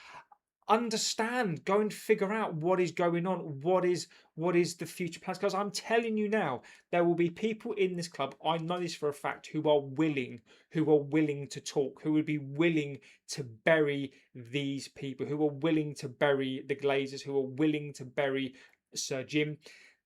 Understand, go and figure out what is going on, what is the future plans. Because I'm telling you now, there will be people in this club, I know this for a fact, who are willing to talk, who would be willing to bury these people, who are willing to bury the Glazers, who are willing to bury Sir Jim.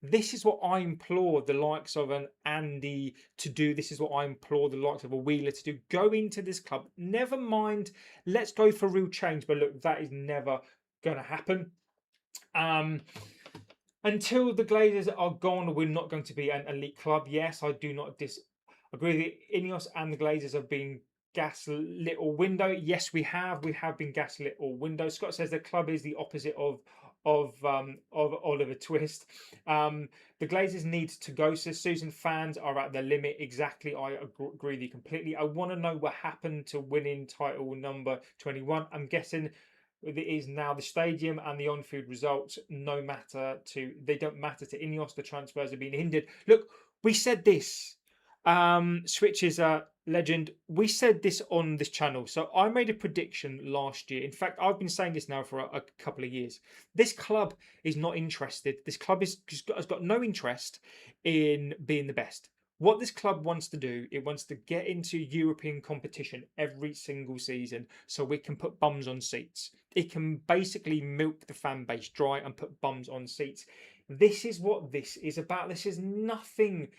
This is what I implore the likes of an Andy to do. This is what I implore the likes of a Wheeler to do. Go into this club. Never mind, let's go for real change. But look, that is never going to happen. Until the Glazers are gone, we're not going to be an elite club. Yes, I do not disagree that INEOS and the Glazers have been gaslit all window. Yes, we have been gaslit all window. Scott says the club is the opposite of Oliver Twist. The Glazers need to go, says Susan. Fans are at their limit. Exactly, I agree with you completely. I want to know what happened to winning title number 21. I'm guessing it is now the stadium and the on-field results. They don't matter to INEOS. The transfers are being hindered. Look, we said this Switch is a legend. We said this on this channel. So I made a prediction last year. In fact, I've been saying this now for a couple of years. This club is not interested. This club has got no interest in being the best. What this club wants to do, it wants to get into European competition every single season so we can put bums on seats. It can basically milk the fan base dry and put bums on seats. This is what this is about. This is nothing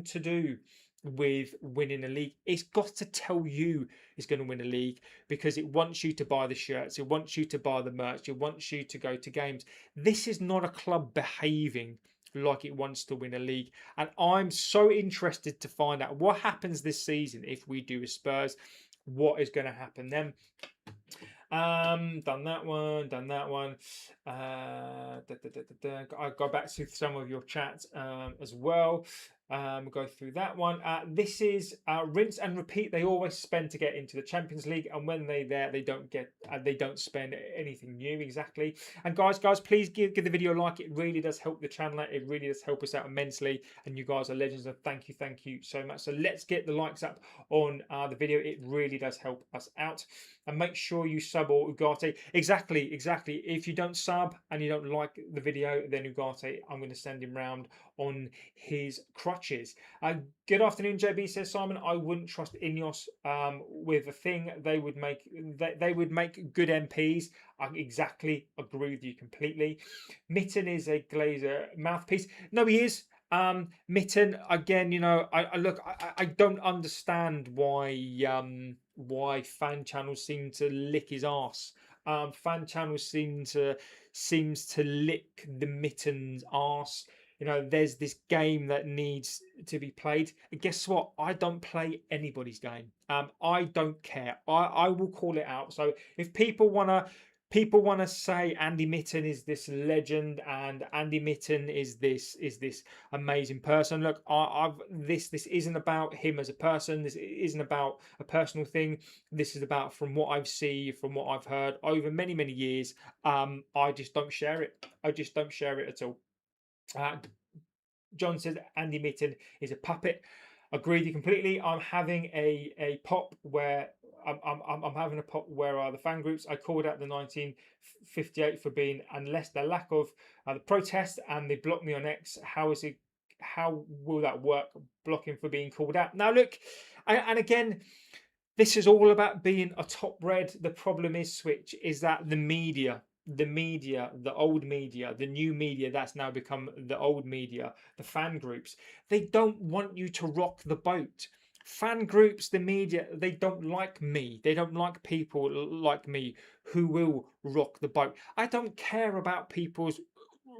to do with winning a league. It's got to tell you it's going to win a league because it wants you to buy the shirts, it wants you to buy the merch, it wants you to go to games. This is not a club behaving like it wants to win a league, and I'm so interested to find out what happens this season if we do a Spurs. What is going to happen then? Done that one. I go back to some of your chats as well. Go through that one. This is rinse and repeat. They always spend to get into the Champions League, and when they're there, they don't spend anything new. Exactly. And guys, please give the video a like. It really does help the channel out. It really does help us out immensely. And you guys are legends. And thank you so much. So let's get the likes up on the video. It really does help us out. And make sure you sub or Ugarte. Exactly. If you don't sub and you don't like the video, then Ugarte, I'm going to send him round on his crutches. Good afternoon, JB, says Simon. I wouldn't trust INEOS with a thing. They would make good MPs. I exactly agree with you completely. Mitten is a Glazer mouthpiece. No, he is. Mitten, again, you know, I don't understand why fan channels seem to lick his arse. Fan channels seems to lick the Mitten's arse. You know, there's this game that needs to be played. And guess what? I don't play anybody's game. I don't care. I will call it out. So if people wanna say Andy Mitten is this legend and Andy Mitten is this amazing person. Look, this isn't about him as a person. This isn't about a personal thing. This is about, from what I've seen, from what I've heard over many years. I just don't share it. I just don't share it at all. John says Andy Mitten is a puppet. Agree with you completely. I'm having a pop where I'm having a pop where the fan groups. I called out the 1958 for being, unless the lack of the protest, and they blocked me on X. How will that work? Blocking for being called out. Now look, and again, this is all about being a top red. The problem is, Switch, is that the media, the old media, the new media that's now become the old media, the fan groups, they don't want you to rock the boat. Fan groups, the media, they don't like me. They don't like people like me who will rock the boat. I don't care about people's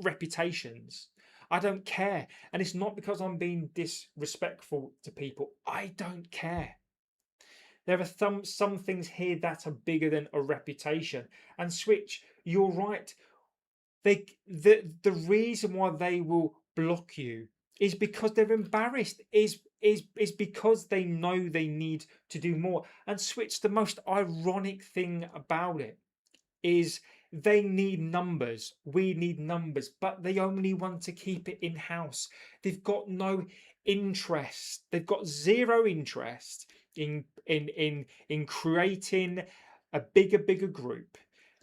reputations. I don't care. And it's not because I'm being disrespectful to people. I don't care. There are some things here that are bigger than a reputation. And Switch, you're right. The reason why they will block you is because they're embarrassed. Is because they know they need to do more. And Switch, the most ironic thing about it is they need numbers. We need numbers, but they only want to keep it in house. They've got no interest. They've got zero interest in creating a bigger group,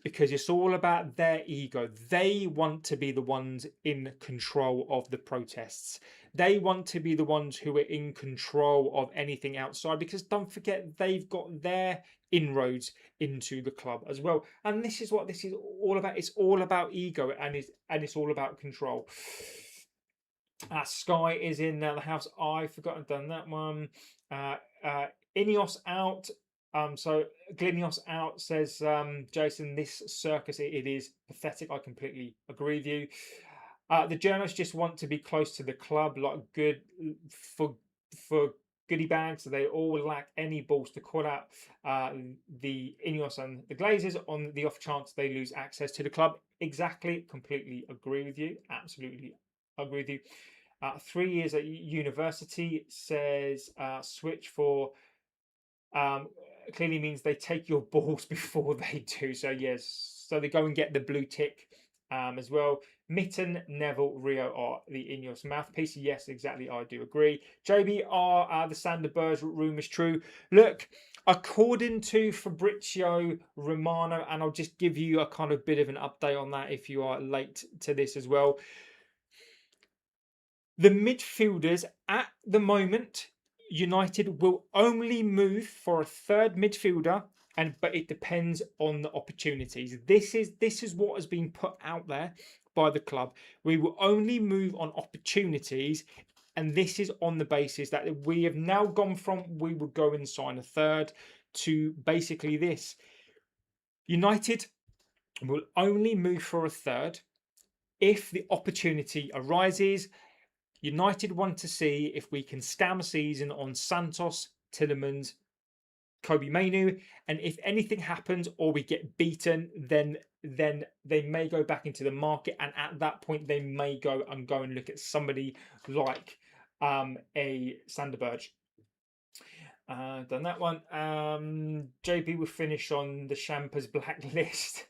because it's all about their ego. They want to be the ones in control of the protests. They want to be the ones who are in control of anything outside, because don't forget, they've got their inroads into the club as well. And this is what this is all about. It's all about ego, and it's all about control. Sky is in the house. I forgot I've done that one. INEOS out. So Glinios out, says Jason, this circus, it is pathetic. I completely agree with you. The journalists just want to be close to the club, like good for goodie bags. So they all lack any balls to call out the INEOS and the Glazers on the off chance they lose access to the club. Exactly, completely agree with you. Absolutely agree with you. 3 years at university, says Switch, for clearly means they take your balls before they do. So yes, so they go and get the blue tick as well. Mitten, Neville, Rio are the INEOS mouthpiece. Yes, exactly. I do agree. JB, are the Sander Burrs rumours true? Look, according to Fabrizio Romano, and I'll just give you a kind of bit of an update on that if you are late to this as well. The midfielders at the moment, United will only move for a third midfielder, but it depends on the opportunities. This is what has been put out there by the club. We will only move on opportunities, and this is on the basis that we have now gone from we will go and sign a third to basically this. United will only move for a third if the opportunity arises. United want to see if we can stam a season on Santos, Tielemans, Kobe Mainu, and if anything happens or we get beaten, then they may go back into the market, and at that point they may go and look at somebody like a Sanderberg. Done that one. JP will finish on the Champers blacklist.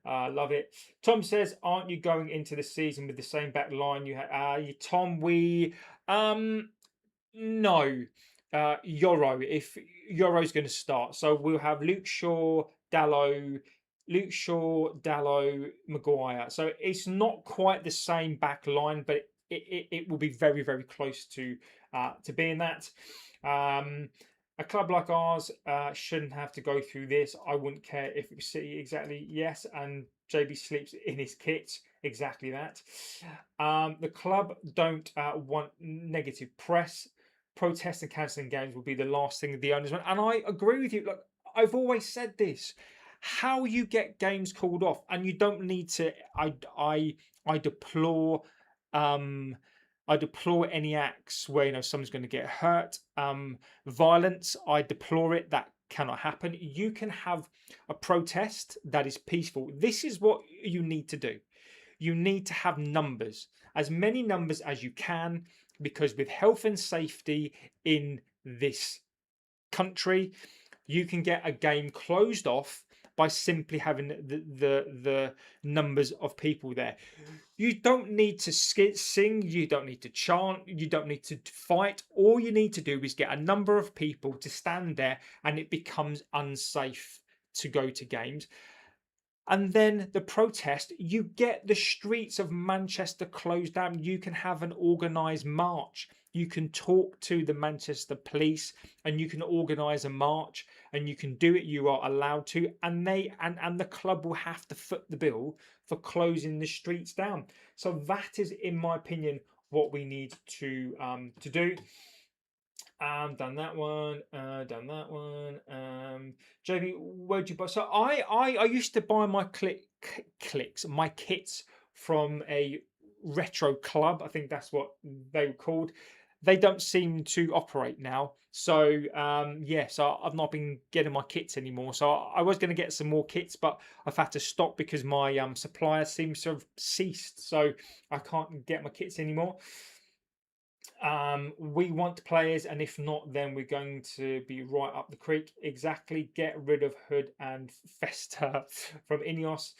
Love it. Tom says, "Aren't you going into the season with the same back line you had?" Tom, we no. Euro. If Euro's going to start, so we'll have Luke Shaw, Dalot, Maguire. So it's not quite the same back line, but it will be very, very close to being that. A club like ours shouldn't have to go through this. I wouldn't care if it was City. Exactly, yes. And JB sleeps in his kit. Exactly that. The club don't want negative press. Protest and cancelling games will be the last thing the owners want. And I agree with you. Look, I've always said this. How you get games called off, and you don't need to. I deplore any acts where someone's going to get hurt. Violence, I deplore it. That cannot happen. You can have a protest that is peaceful. This is what you need to do. You need to have numbers, as many numbers as you can, because with health and safety in this country, you can get a game closed off by simply having the numbers of people there. You don't need to sing, you don't need to chant, you don't need to fight. All you need to do is get a number of people to stand there, and it becomes unsafe to go to games. And then the protest, you get the streets of Manchester closed down. You can have an organised march. You can talk to the Manchester police, and you can organise a march, and you can do it. You are allowed to, and the club will have to foot the bill for closing the streets down. So that is, in my opinion, what we need to do. Done that one. Done that one. JB, where'd you buy? So I used to buy my my kits from a retro club. I think that's what they were called. They don't seem to operate now. So so I've not been getting my kits anymore. So I was going to get some more kits, but I've had to stop because my supplier seems to have ceased. So I can't get my kits anymore. We want players, and if not, then we're going to be right up the creek. Exactly. Get rid of Hood and Festa from INEOS.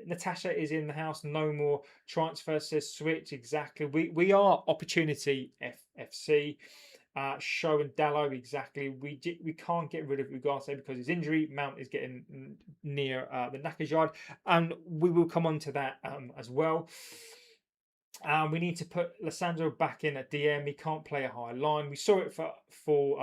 Natasha is in the house. No more transfers, says Switch. Exactly. We are Opportunity FC. Show and Dallo, exactly. We can't get rid of Ugarte because his injury. Mount is getting near the knackers yard, and we will come on to that as well. We need to put Lissandro back in at DM. He can't play a high line. We saw it for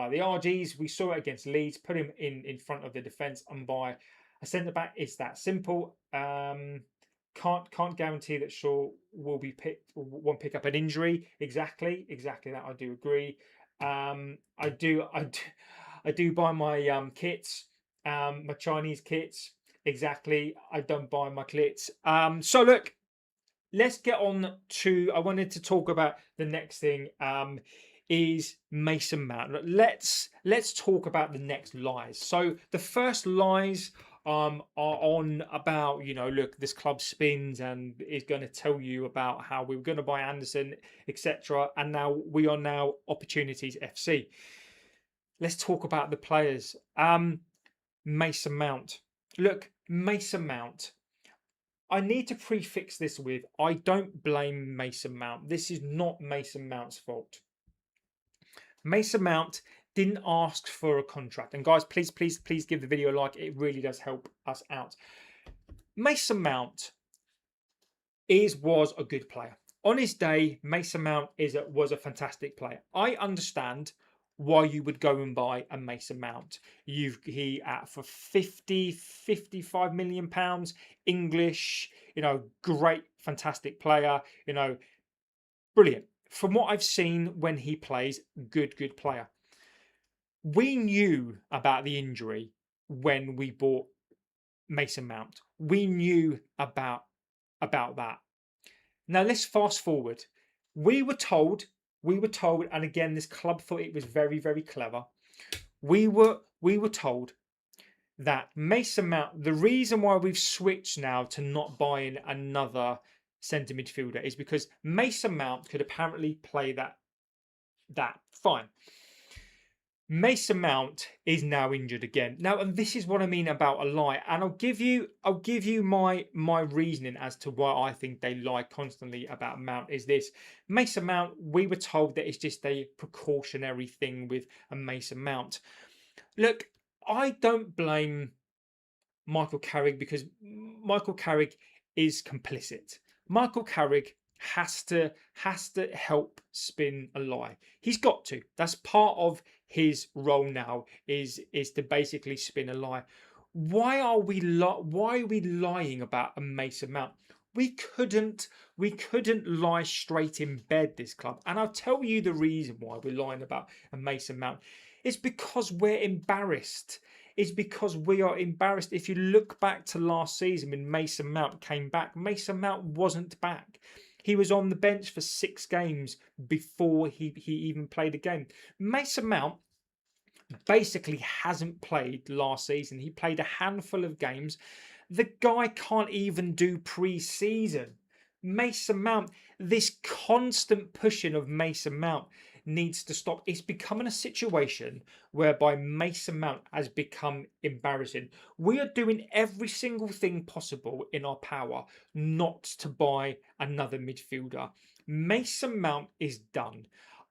the RGs. We saw it against Leeds. Put him in front of the defence and buy a centre back. It's that simple. Can't guarantee that Shaw will be picked. Won't pick up an injury. Exactly that. I do agree. I do buy my kits. My Chinese kits. Exactly. I don't buy my kits. So look. Let's get on to. I wanted to talk about the next thing. Is Mason Mount. Let's talk about the next lies. So the first lies are on about look, this club spins and is going to tell you about how we were going to buy Anderson, etc. And now we are now Opportunities FC. Let's talk about the players. Mason Mount. Look, Mason Mount. I need to prefix this with, I don't blame Mason Mount. This is not Mason Mount's fault. Mason Mount didn't ask for a contract. And guys, please, please, please give the video a like. It really does help us out. Mason Mount was a good player. On his day, Mason Mount was a fantastic player. I understand why you would go and buy a Mason Mount. He at for 55 million pounds, English, great, fantastic player, brilliant. From what I've seen when he plays, good player. We knew about the injury when we bought Mason Mount. We knew about that. Now let's fast forward. We were told, and again, this club thought it was very, very clever. We were told that Mason Mount, the reason why we've switched now to not buying another centre midfielder is because Mason Mount could apparently play that fine. Mason Mount is now injured again. Now, and this is what I mean about a lie. And I'll give you my reasoning as to why I think they lie constantly about Mount is this. Mason Mount, we were told that it's just a precautionary thing with a Mason Mount. Look, I don't blame Michael Carrick because Michael Carrick is complicit. Michael Carrick has to help spin a lie. He's got to. That's part of his role now is to basically spin a lie. Why are we lying about a Mason Mount? We couldn't lie straight in bed, this club. And I'll tell you the reason why we're lying about a Mason Mount. It's because we're embarrassed. It's because we are embarrassed. If you look back to last season when Mason Mount came back, Mason Mount wasn't back. He was on the bench for 6 games before he even played a game. Mason Mount basically hasn't played last season. He played a handful of games. The guy can't even do pre-season. Mason Mount, this constant pushing of Mason Mount needs to stop. It's becoming a situation whereby Mason Mount has become embarrassing. We are doing every single thing possible in our power not to buy another midfielder. Mason Mount is done.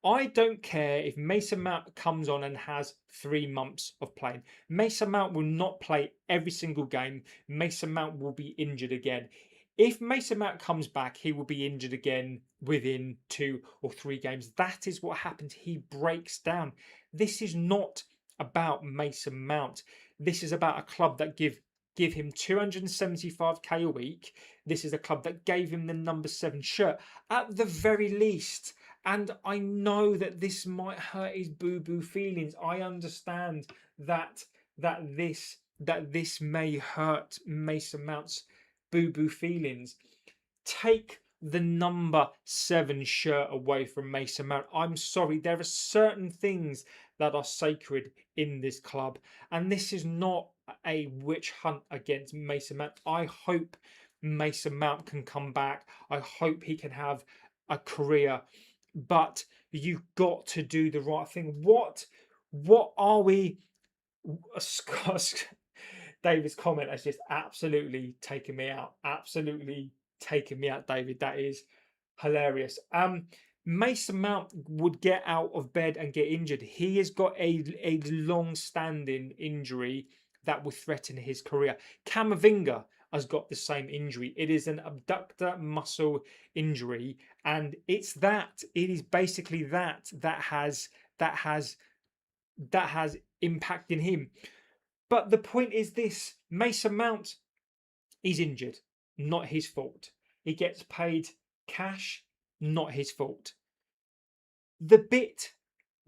I don't care if Mason Mount comes on and has 3 months of playing. Mason Mount will not play every single game. Mason Mount will be injured again. If Mason Mount comes back, he will be injured again within 2 or 3 games. That is what happens. He breaks down. This is not about Mason Mount. This is about a club that give him 275k a week. This is a club that gave him the number 7 shirt at the very least. And I know that this might hurt his boo-boo feelings. I understand that this may hurt Mason Mount's boo-boo feelings. Take the number 7 shirt away from Mason Mount. I'm sorry, there are certain things that are sacred in this club, and this is not a witch hunt against Mason Mount. I hope Mason Mount can come back. I hope he can have a career, but you've got to do the right thing. What are we? David's comment has just absolutely taken me out. Absolutely taken me out, David. That is hilarious. Mason Mount would get out of bed and get injured. He has got a long-standing injury that will threaten his career. Camavinga has got the same injury. It is an abductor muscle injury, and it is basically that has impacted him. But the point is this: Mason Mount, he's injured, not his fault. He gets paid cash, not his fault. The bit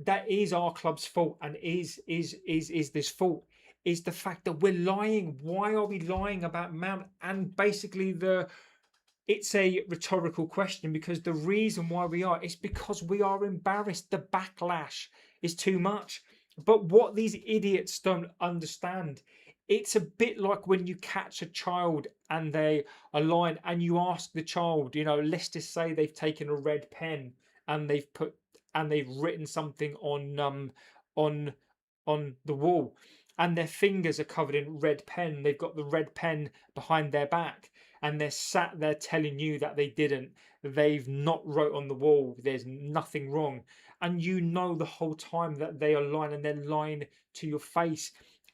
that is our club's fault and is this fault is the fact that we're lying. Why are we lying about Mount? And basically it's a rhetorical question, because the reason why we are is because we are embarrassed. The backlash is too much. But what these idiots don't understand, it's a bit like when you catch a child and they are lying, and you ask the child, let's just say they've taken a red pen and they've written something on the wall, and their fingers are covered in red pen. They've got the red pen behind their back, and they're sat there telling you that they didn't. They've not wrote on the wall. There's nothing wrong, and you know the whole time that they are lying, and they're lying to your face.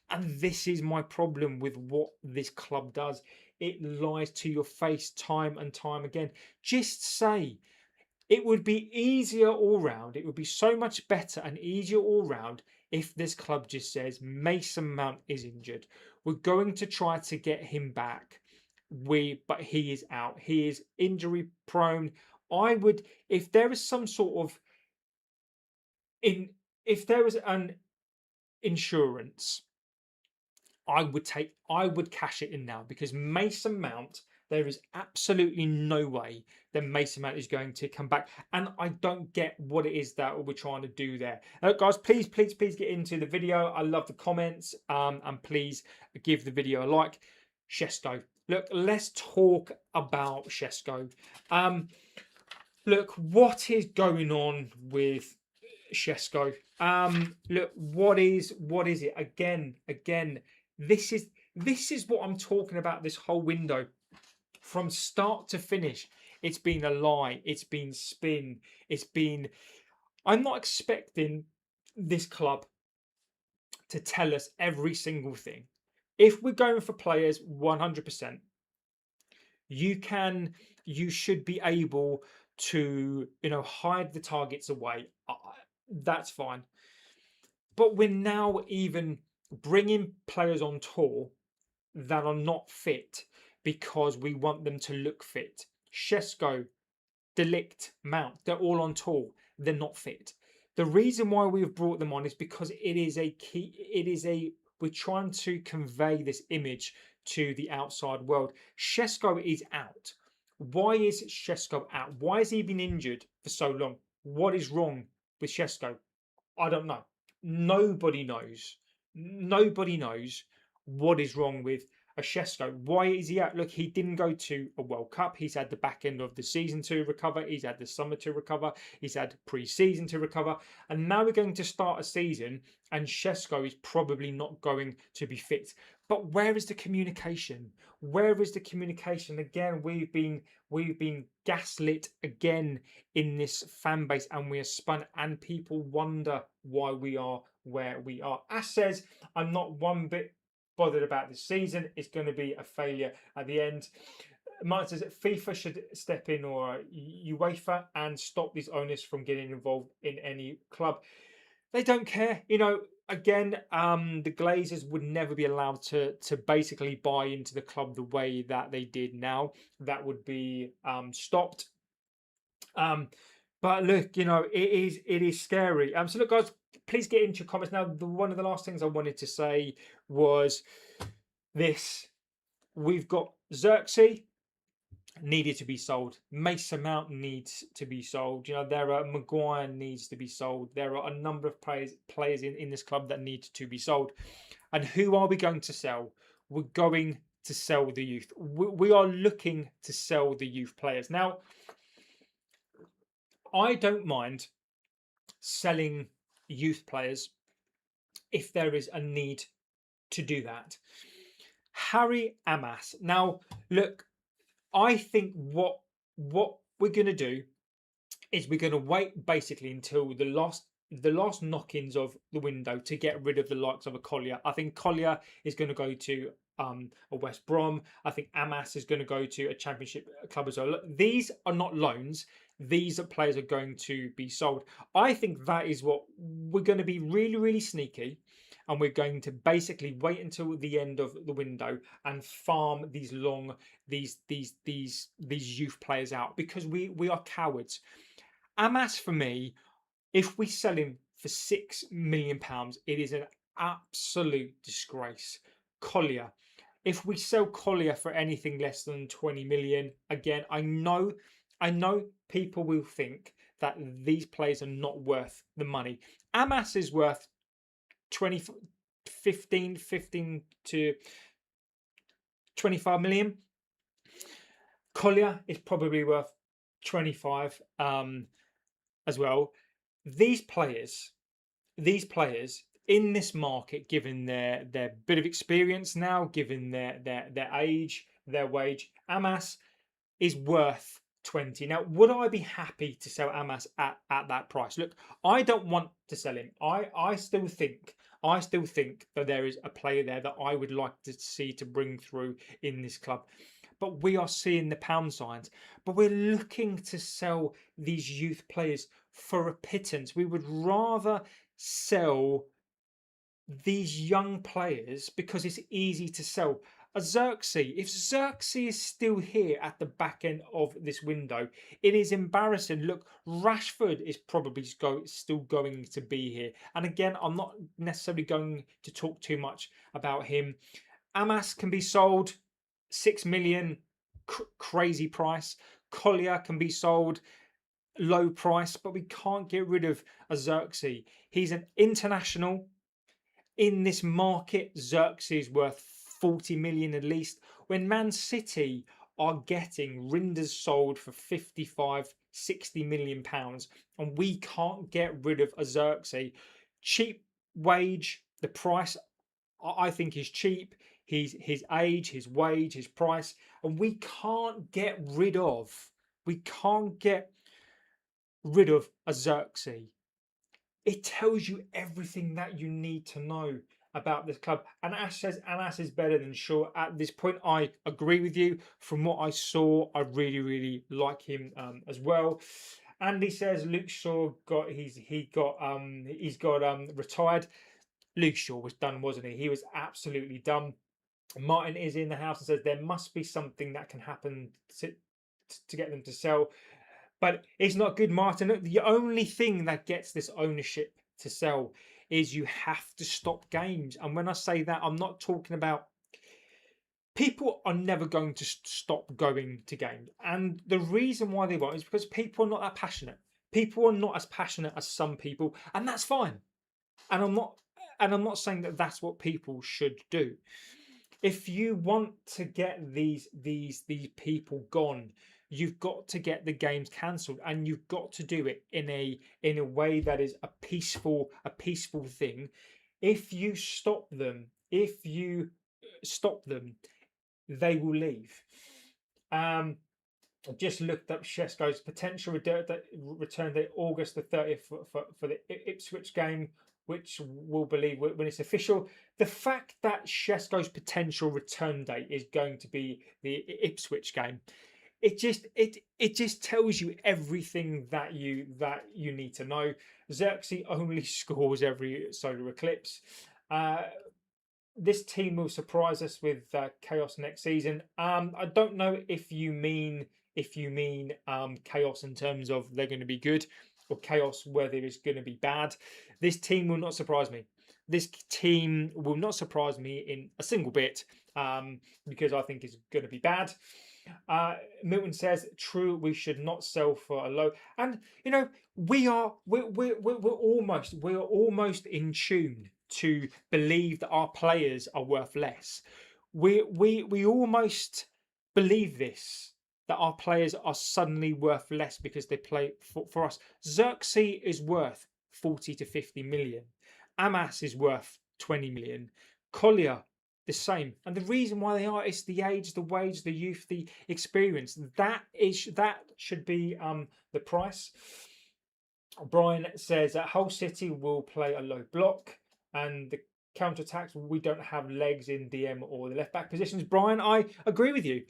And this is my problem with what this club does. It lies to your face time and time again. Just say, it would be easier all round. It would be so much better and easier all round if this club just says Mason Mount is injured. We're going to try to get him back. But he is out. He is injury prone. I would, if there is some sort of if there was an insurance, I would cash it in now, because Mason Mount, there is absolutely no way that Mason Mount is going to come back, and I don't get what it is that we're trying to do there. Guys, please get into the video. I love the comments, and please give the video a like. Shesko, look, let's talk about Shesko. Look, what is going on with Shesko? Look, what is it? Again, this is what I'm talking about. This whole window, from start to finish, it's been a lie. It's been spin. I'm not expecting this club to tell us every single thing. If we're going for players 100%, you should be able to, hide the targets away. That's fine. But we're now even bringing players on tour that are not fit because we want them to look fit. Shesko, Delict, Mount, they're all on tour. They're not fit. The reason why we've brought them on is because we're trying to convey this image to the outside world. Shesko is out. Why is Shesko out? Why has he been injured for so long? What is wrong with Shesko? I don't know. Nobody knows. Nobody knows what is wrong with a Shesko. Why is he out? Look, he didn't go to a World Cup. He's had the back end of the season to recover. He's had the summer to recover. He's had pre-season to recover. And now we're going to start a season, and Shesko is probably not going to be fit. But where is the communication? Where is the communication? Again, we've been gaslit again in this fan base, and we are spun, and people wonder why we are where we are. Ash says, I'm not one bit bothered about this season. It's going to be a failure at the end. Myles says that FIFA should step in, or UEFA, and stop these owners from getting involved in any club. They don't care. Again, the Glazers would never be allowed to basically buy into the club the way that they did now. That would be stopped. But look, it is scary. So look, guys, please get into your comments now. One of the last things I wanted to say was this: we've got Xerxes needed to be sold. Mason Mount needs to be sold. There are Maguire needs to be sold. There are a number of players in this club that need to be sold. And who are we going to sell? We're going to sell the youth. We are looking to sell the youth players. Now, I don't mind selling youth players if there is a need to do that. Harry Amas. Now, look, I think what we're going to do is we're going to wait basically until the last knock-ins of the window to get rid of the likes of a Collier. I think Collier is going to go to a West Brom. I think Amas is going to go to a Championship club as well. These are not loans. These players are going to be sold. I think that is what we're going to be really, really sneaky, and we're going to basically wait until the end of the window and farm these youth players out, because we are cowards. Amas, for me, if we sell him for £6 million, it is an absolute disgrace. Collier, if we sell Collier for anything less than 20 million, again, I know people will think that these players are not worth the money. Amas is worth 15 to 25 million. Collier is probably worth 25 as well. These players, in this market, given their bit of experience now, given their age, their wage, Amas is worth 20. Now, would I be happy to sell Amas at that price? Look, I don't want to sell him. I still think that there is a player there that I would like to see to bring through in this club. But we are seeing the pound signs. But we're looking to sell these youth players for a pittance. We would rather sell these young players because it's easy to sell. A Xerxes, if Xerxes is still here at the back end of this window, it is embarrassing. Look, Rashford is probably still going to be here. And again, I'm not necessarily going to talk too much about him. Amas can be sold 6 million, crazy price. Collier can be sold low price, but we can't get rid of a Xerxes. He's an international. In this market, Xerxes is worth 40 million at least. When Man City are getting Rinders sold for 55, 60 million pounds, and we can't get rid of a Xerxes. Cheap wage, the price I think is cheap. His age, his wage, his price, and we can't get rid of a Xerxes. It tells you everything that you need to know about this club. And Ash says Anas is better than Shaw. At this point, I agree with you. From what I saw, I really, really like him as well. Andy says Luke Shaw got retired. Luke Shaw was done, wasn't he? He was absolutely done. Martin is in the house and says there must be something that can happen to get them to sell. But it's not good, Martin. Look, the only thing that gets this ownership to sell is you have to stop games. And when I say that, I'm not talking about people are never going to stop going to games. And the reason why they won't is because people are not that passionate. People are not as passionate as some people, and that's fine. And I'm not saying that that's what people should do. If you want to get these people gone, you've got to get the games cancelled, and you've got to do it in a way that is a peaceful thing. If you stop them, they will leave. I just looked up Shesko's potential return date, August the 30th for the Ipswich game, which we'll believe when it's official. The fact that Shesko's potential return date is going to be the Ipswich game, it just tells you everything that you need to know. Xerxes only scores every solar eclipse. This team will surprise us with chaos next season. I don't know if you mean chaos in terms of they're going to be good, or chaos where there is going to be bad. This team will not surprise me. This team will not surprise me in a single bit, because I think it's going to be bad. Milton says, "True, we should not sell for a low." And you know, we're almost in tune to believe that our players are worth less. We almost believe this, that our players are suddenly worth less because they play for us. Xerxes is worth 40 to 50 million. Amas is worth 20 million. Collier, the same. And the reason why they are is the age, the wage, the youth, the experience. That should be the price. Brian says that Hull City will play a low block, and the counter-attacks, we don't have legs in DM or the left-back positions. Brian, I agree with you.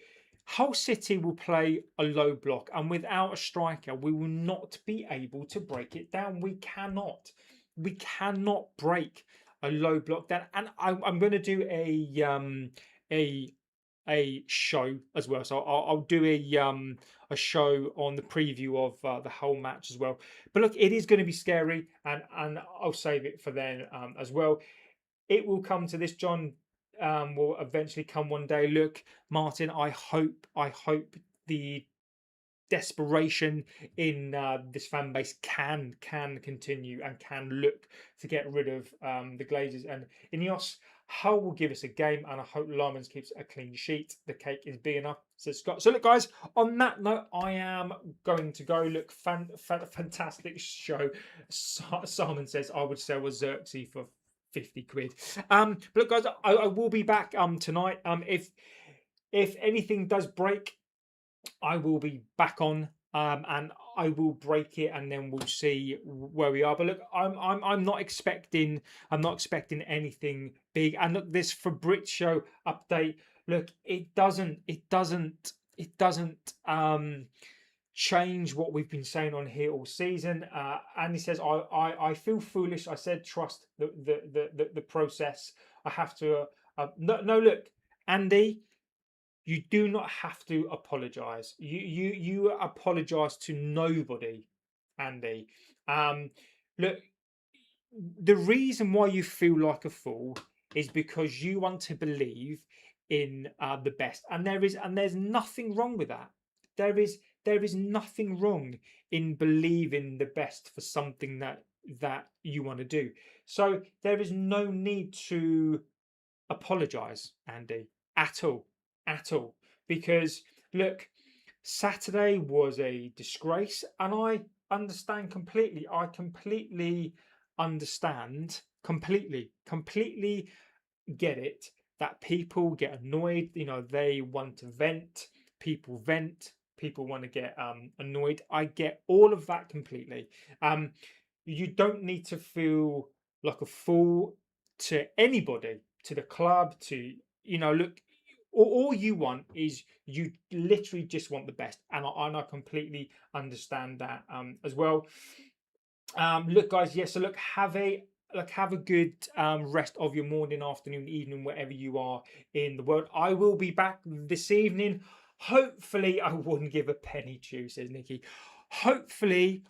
Hull City will play a low block, and without a striker, we will not be able to break it down. We cannot break a low block down. And I'm going to do a show as well. So I'll do a show on the preview of the whole match as well. But look, it is going to be scary, and I'll save it for then as well. It will come to this. John will eventually come one day. Look, Martin, I hope the desperation in this fan base can continue and can look to get rid of the Glazers and INEOS. Hull will give us a game, and I hope Lymans keeps a clean sheet. The cake is big enough, says Scott. So look, guys, on that note, I am going to go. Look, fantastic show. Simon says I would sell a Xerxes for 50 quid. But look, guys, I will be back tonight. If anything does break, I will be back on, and I will break it, and then we'll see where we are. But look, I'm not expecting anything big. And look, this Fabrizio update. Look, it doesn't change what we've been saying on here all season. And he says, I feel foolish. I said trust the process. I have to. No, look, Andy. You do not have to apologise. You apologise to nobody, Andy. Look, the reason why you feel like a fool is because you want to believe in the best, and there's nothing wrong with that. There is nothing wrong in believing the best for something that you want to do. So there is no need to apologise, Andy, at all, because look, Saturday was a disgrace, and I understand completely. I completely understand, completely get it that people get annoyed. They want to vent. People vent. People want to get annoyed. I get all of that completely. You don't need to feel like a fool to anybody, to the club, to look. All you want is, you literally just want the best, and I completely understand that as well. Look, guys, yes. So look, have a good rest of your morning, afternoon, evening, wherever you are in the world. I will be back this evening. Hopefully, I wouldn't give a penny to, says Nikki. Hopefully,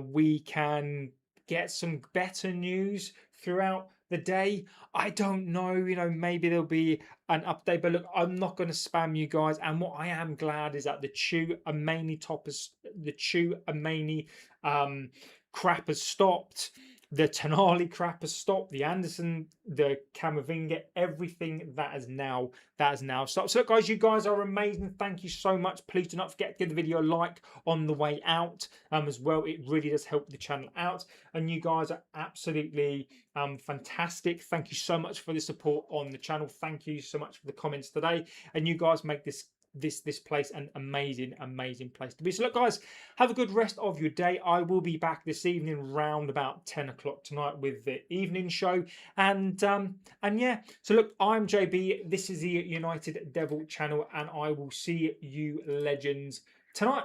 we can get some better news throughout the day. I don't know, maybe there'll be an update, but look, I'm not going to spam you guys. And what I am glad is that the Chew Amani crap has stopped. The Tonali crap has stopped. The Anderson, the Camavinga, everything that has now stopped. So look, guys, you guys are amazing. Thank you so much. Please do not forget to give the video a like on the way out as well. It really does help the channel out. And you guys are absolutely fantastic. Thank you so much for the support on the channel. Thank you so much for the comments today. And you guys make this place an amazing place to be. So look, guys, have a good rest of your day. I will be back this evening round about 10 o'clock tonight with the evening show, and yeah. So look, I'm JB, this is the United Devil channel, and I will see you legends tonight.